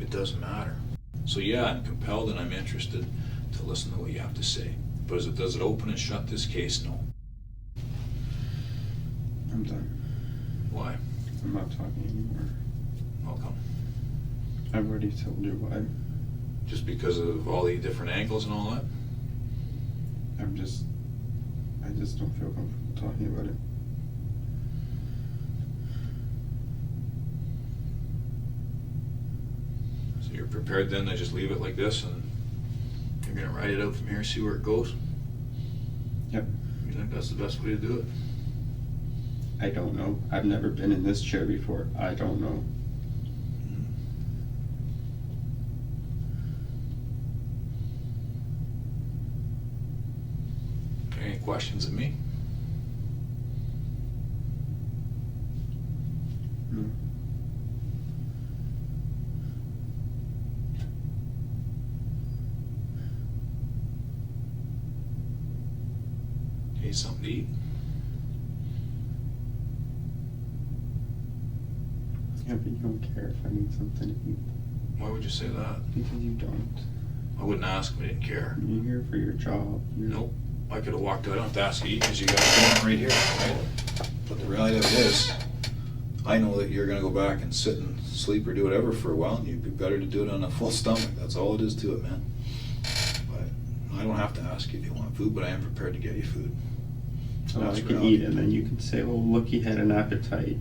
Speaker 3: It doesn't matter. So yeah, I'm compelled and I'm interested to listen to what you have to say. But does it open and shut this case? No.
Speaker 5: I'm done.
Speaker 3: Why?
Speaker 5: I'm not talking anymore.
Speaker 3: How come?
Speaker 5: I've already told you why.
Speaker 3: Just because of all the different angles and all that?
Speaker 5: I just don't feel comfortable talking about it.
Speaker 3: So you're prepared then to just leave it like this and you're gonna ride it out from here, see where it goes?
Speaker 5: Yep.
Speaker 3: You think that's the best way to do it?
Speaker 5: I don't know. I've never been in this chair before. I don't know.
Speaker 3: Any questions of me?
Speaker 5: No.
Speaker 3: Need something to eat?
Speaker 5: Yeah, but you don't care if I need something to eat.
Speaker 3: Why would you say that?
Speaker 5: Because you don't.
Speaker 3: I wouldn't ask if I didn't care.
Speaker 5: You're here for your job.
Speaker 3: Nope. I could have walked out. I don't have to ask you to eat because you got a phone right here, right? But the reality of it is, I know that you're going to go back and sit and sleep or do whatever for a while, and you'd be better to do it on a full stomach. That's all it is to it, man. But I don't have to ask you if you want food, but I am prepared to get you food.
Speaker 5: So I can eat, and then you can say, "Oh, look, he had an appetite.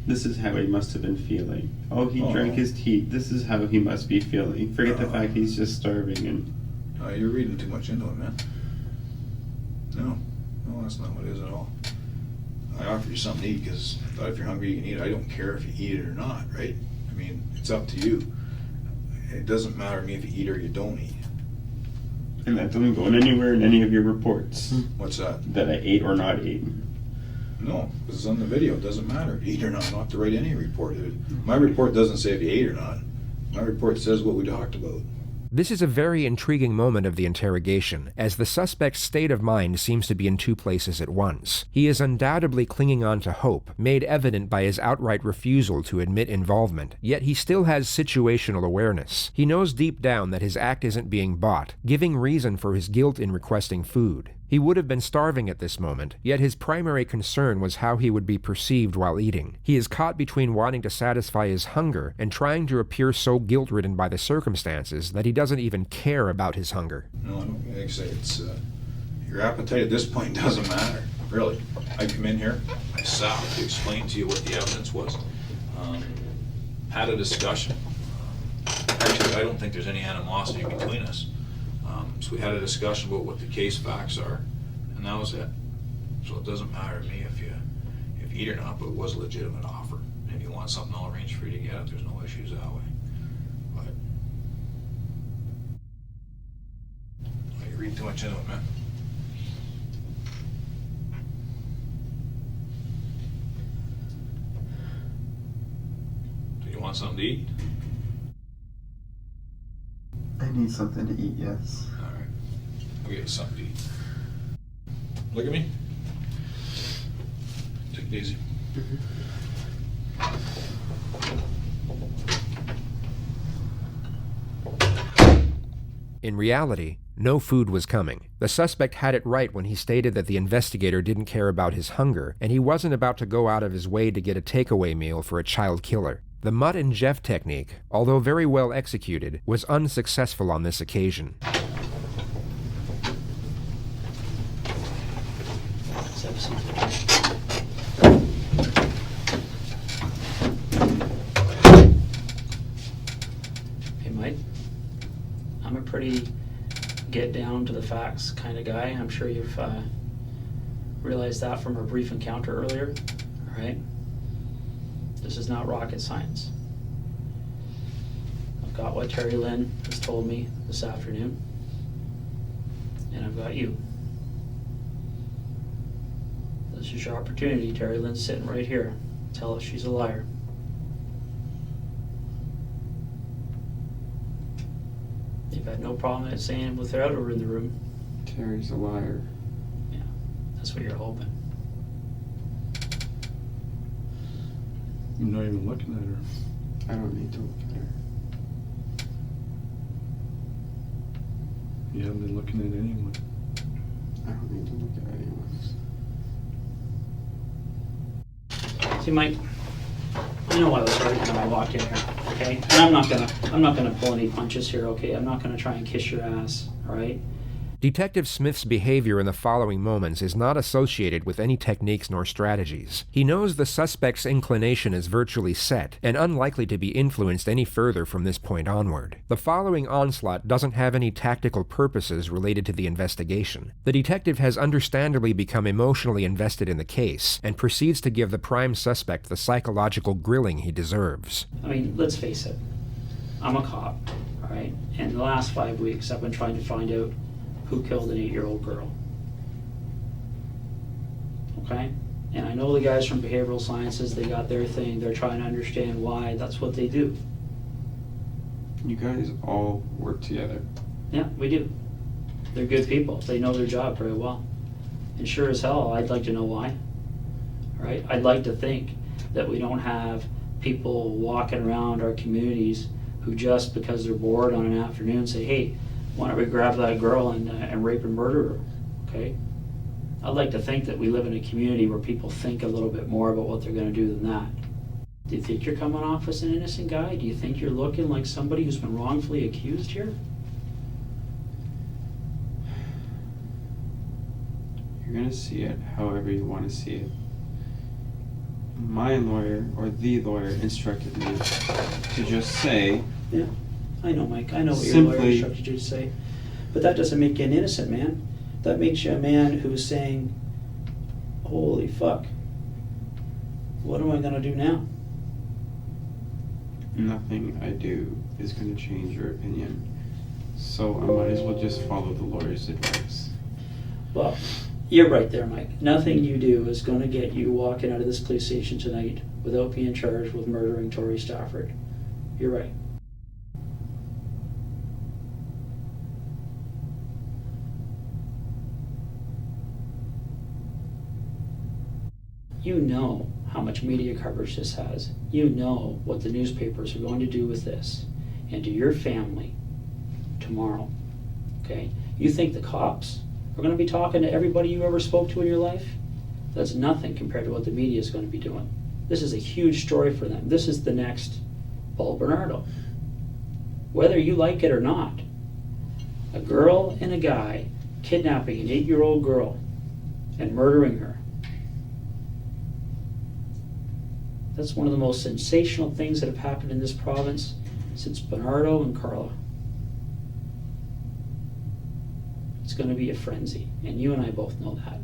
Speaker 5: This is how he must have been feeling. Oh, he drank his tea. This is how he must be feeling." Forget the fact he's just starving and.
Speaker 3: You're reading too much into it, man. No, that's not what it is at all. I offered you something to eat because I thought if you're hungry, you can eat. I don't care if you eat it or not, right? I mean, it's up to you. It doesn't matter to me if you eat or you don't eat.
Speaker 5: And that doesn't go anywhere in any of your reports.
Speaker 3: What's that?
Speaker 5: That I ate or not ate.
Speaker 3: No, because it's on the video. It doesn't matter if you eat or not. I don't have to write any report. My report doesn't say if you ate or not. My report says what we talked about.
Speaker 4: This is a very intriguing moment of the interrogation, as the suspect's state of mind seems to be in two places at once. He is undoubtedly clinging on to hope, made evident by his outright refusal to admit involvement, yet he still has situational awareness. He knows deep down that his act isn't being bought, giving reason for his guilt in requesting food. He would have been starving at this moment, yet his primary concern was how he would be perceived while eating. He is caught between wanting to satisfy his hunger and trying to appear so guilt-ridden by the circumstances that he doesn't even care about his hunger.
Speaker 3: No, I don't like I say it's your appetite at this point doesn't matter, really. I come in here, I sat to explain to you what the evidence was, had a discussion. Actually, I don't think there's any animosity between us. So we had a discussion about what the case facts are, and that was it. So it doesn't matter to me if you eat or not, but it was a legitimate offer. And if you want something, I'll arrange for you to get it. There's no issues that way. But you read too much into it, man. Do you want something to eat?
Speaker 5: I need something to eat, yes.
Speaker 3: I'll get you something to eat. Look at me. Take it easy.
Speaker 4: In reality, no food was coming. The suspect had it right when he stated that the investigator didn't care about his hunger, and he wasn't about to go out of his way to get a takeaway meal for a child killer. The Mutt and Jeff technique, although very well executed, was unsuccessful on this occasion.
Speaker 1: Hey, Mike, I'm a pretty get down to the facts kind of guy. I'm sure you've realized that from our brief encounter earlier, all right? This is not rocket science. I've got what Terry Lynn has told me this afternoon, and I've got you. This is your opportunity. Terry Lynn's sitting right here. Tell us she's a liar. You've had no problem at saying it without her in the room.
Speaker 5: Terry's a liar.
Speaker 1: Yeah, that's what you're hoping.
Speaker 6: You're not even looking at her.
Speaker 5: I don't need to look at her.
Speaker 6: You haven't been looking at anyone.
Speaker 5: I don't need to look at anyone.
Speaker 1: See, Mike, I know I was hurting when I walked in here, okay? And I'm not gonna pull any punches here, okay? I'm not gonna try and kiss your ass, all right?
Speaker 4: Detective Smith's behavior in the following moments is not associated with any techniques nor strategies. He knows the suspect's inclination is virtually set and unlikely to be influenced any further from this point onward. The following onslaught doesn't have any tactical purposes related to the investigation. The detective has understandably become emotionally invested in the case and proceeds to give the prime suspect the psychological grilling he deserves.
Speaker 1: I mean, let's face it, I'm a cop, all right? And the last 5 weeks I've been trying to find out who killed an 8-year-old girl. Okay? And I know the guys from behavioral sciences, they got their thing, they're trying to understand why, that's what they do.
Speaker 5: You guys all work together.
Speaker 1: Yeah, we do. They're good people, they know their job very well. And sure as hell, I'd like to know why. Right? I'd like to think that we don't have people walking around our communities who just because they're bored on an afternoon say, hey, why don't we grab that girl and rape and murder her, okay? I'd like to think that we live in a community where people think a little bit more about what they're gonna do than that. Do you think you're coming off as an innocent guy? Do you think you're looking like somebody who's been wrongfully accused here?
Speaker 5: You're gonna see it however you want to see it. My lawyer, or the lawyer, instructed me to just say...
Speaker 1: Yeah. I know, Mike. I know what your
Speaker 5: simply,
Speaker 1: lawyer instructed you to say. But that doesn't make you an innocent man. That makes you a man who's saying, holy fuck, what am I going to do now?
Speaker 5: Nothing I do is going to change your opinion. So I might as well just follow the lawyer's advice.
Speaker 1: Well, you're right there, Mike. Nothing you do is going to get you walking out of this police station tonight without being charged with murdering Tori Stafford. You're right. You know how much media coverage this has. You know what the newspapers are going to do with this and to your family tomorrow, okay? You think the cops are going to be talking to everybody you ever spoke to in your life? That's nothing compared to what the media is going to be doing. This is a huge story for them. This is the next Paul Bernardo. Whether you like it or not, a girl and a guy kidnapping an 8-year-old girl and murdering her. That's one of the most sensational things that have happened in this province since Bernardo and Carla. It's going to be a frenzy, and you and I both know that.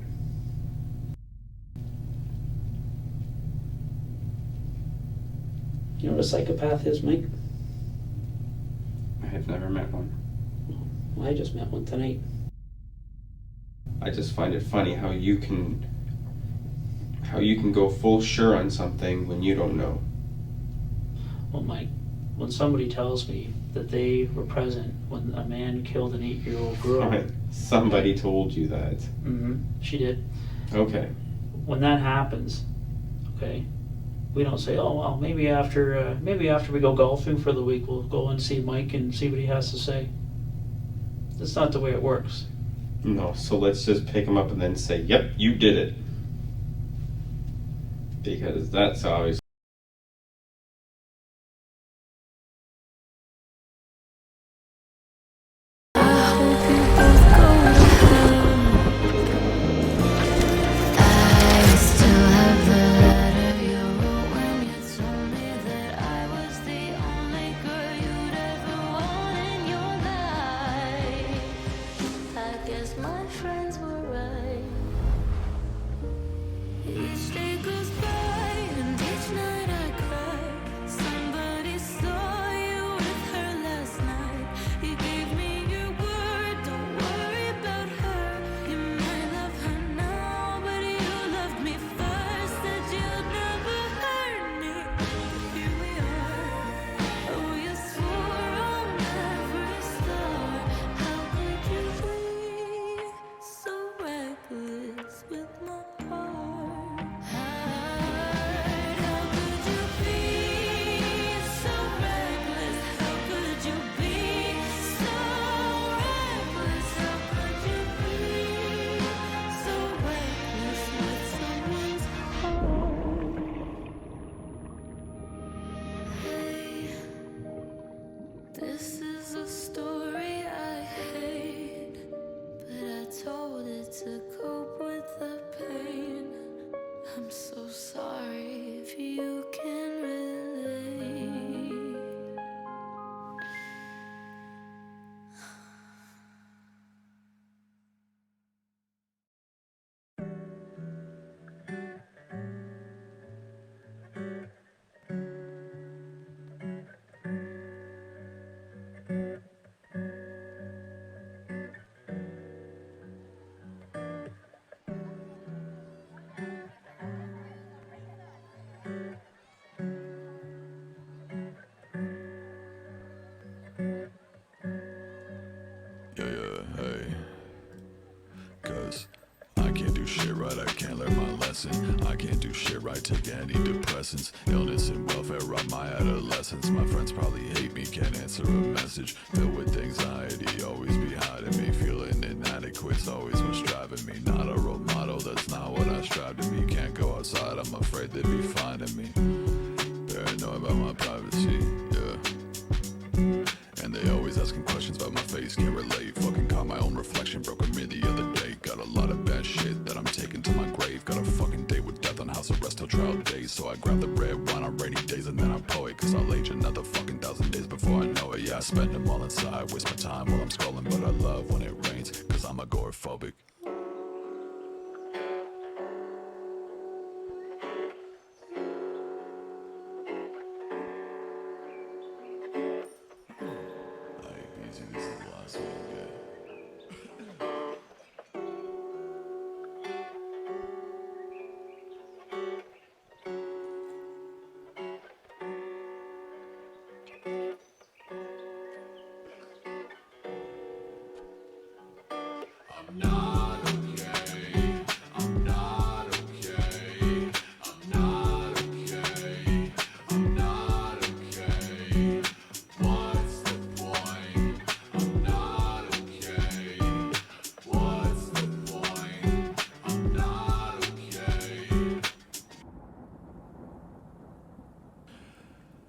Speaker 1: You know what a psychopath is, Mike?
Speaker 5: I have never met one.
Speaker 1: Well, I just met one tonight.
Speaker 5: I just find it funny how you can go full sure on something when you don't know.
Speaker 1: Well, Mike, when somebody tells me that they were present when a man killed an 8-year-old girl...
Speaker 5: Somebody told you that.
Speaker 1: Mm-hmm. She did.
Speaker 5: Okay.
Speaker 1: When that happens, okay, we don't say, oh, well, maybe after we go golfing for the week, we'll go and see Mike and see what he has to say. That's not the way it works.
Speaker 5: No, so let's just pick him up and then say, yep, you did it. Because that's obviously...
Speaker 18: With my heart
Speaker 8: do shit right, I can't learn my lesson. I can't do shit right, take antidepressants. Illness and welfare robbed my adolescence. My friends probably hate me, can't answer a message. Filled with anxiety, always behind me. Feeling inadequate's always what's driving me. Not a role model, that's not what I strive to be. Can't go outside, I'm afraid they'd be finding me. Paranoid about my privacy, yeah. And they always asking questions about my face, can't relate. Fucking caught my own reflection, broke a mirror the other day. Got a lot of bad shit that I'm taking to my grave. Got a fucking date with death on house arrest till trial days. So I grab the red wine on rainy days and then I pour it. Cause I'll age another fucking 1,000 days before I know it. Yeah, I spend them all inside, waste my time while I'm scrolling. But I love when it rains, cause I'm agoraphobic.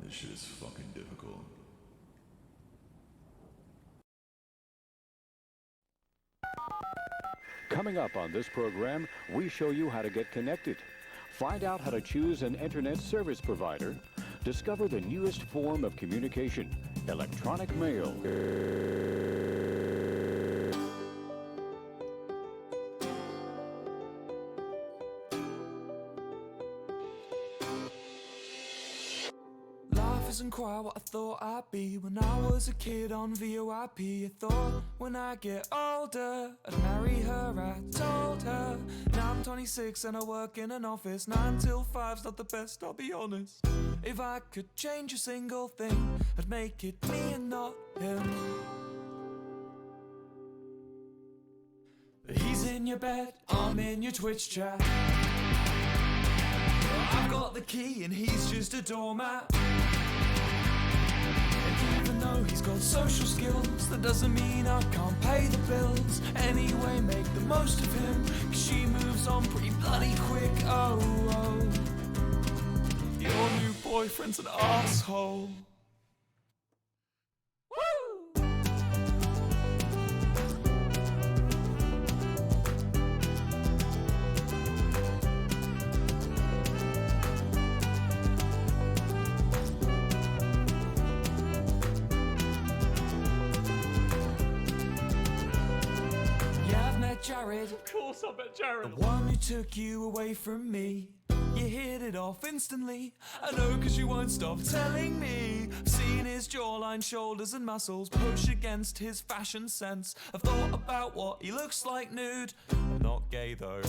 Speaker 8: This shit is fucking difficult.
Speaker 9: Coming up on this program, we show you how to get connected. Find out how to choose an internet service provider. Discover the newest form of communication, electronic mail.
Speaker 2: Life isn't quite what I thought I'd be. When I was a kid on VOIP, I thought when I get older I'd marry her. I told her. Now I'm 26 and I work in an office. 9 till 5's not the best, I'll be honest. If I could change a single thing, I'd make it me and not him. He's in your bed, I'm in your Twitch chat. I've got the key and he's just a doormat. And even though he's got social skills, that doesn't mean I can't pay the bills. Anyway, make the most of him, cause she moves on pretty bloody quick. Oh, oh, your new boyfriend's an asshole. Jared, of course I bet Jared. The one who took you away from me. You hit it off instantly. I know cause you won't stop telling me. I've seen his jawline, shoulders and muscles push against his fashion sense. I've thought about what he looks like nude. I'm not gay though.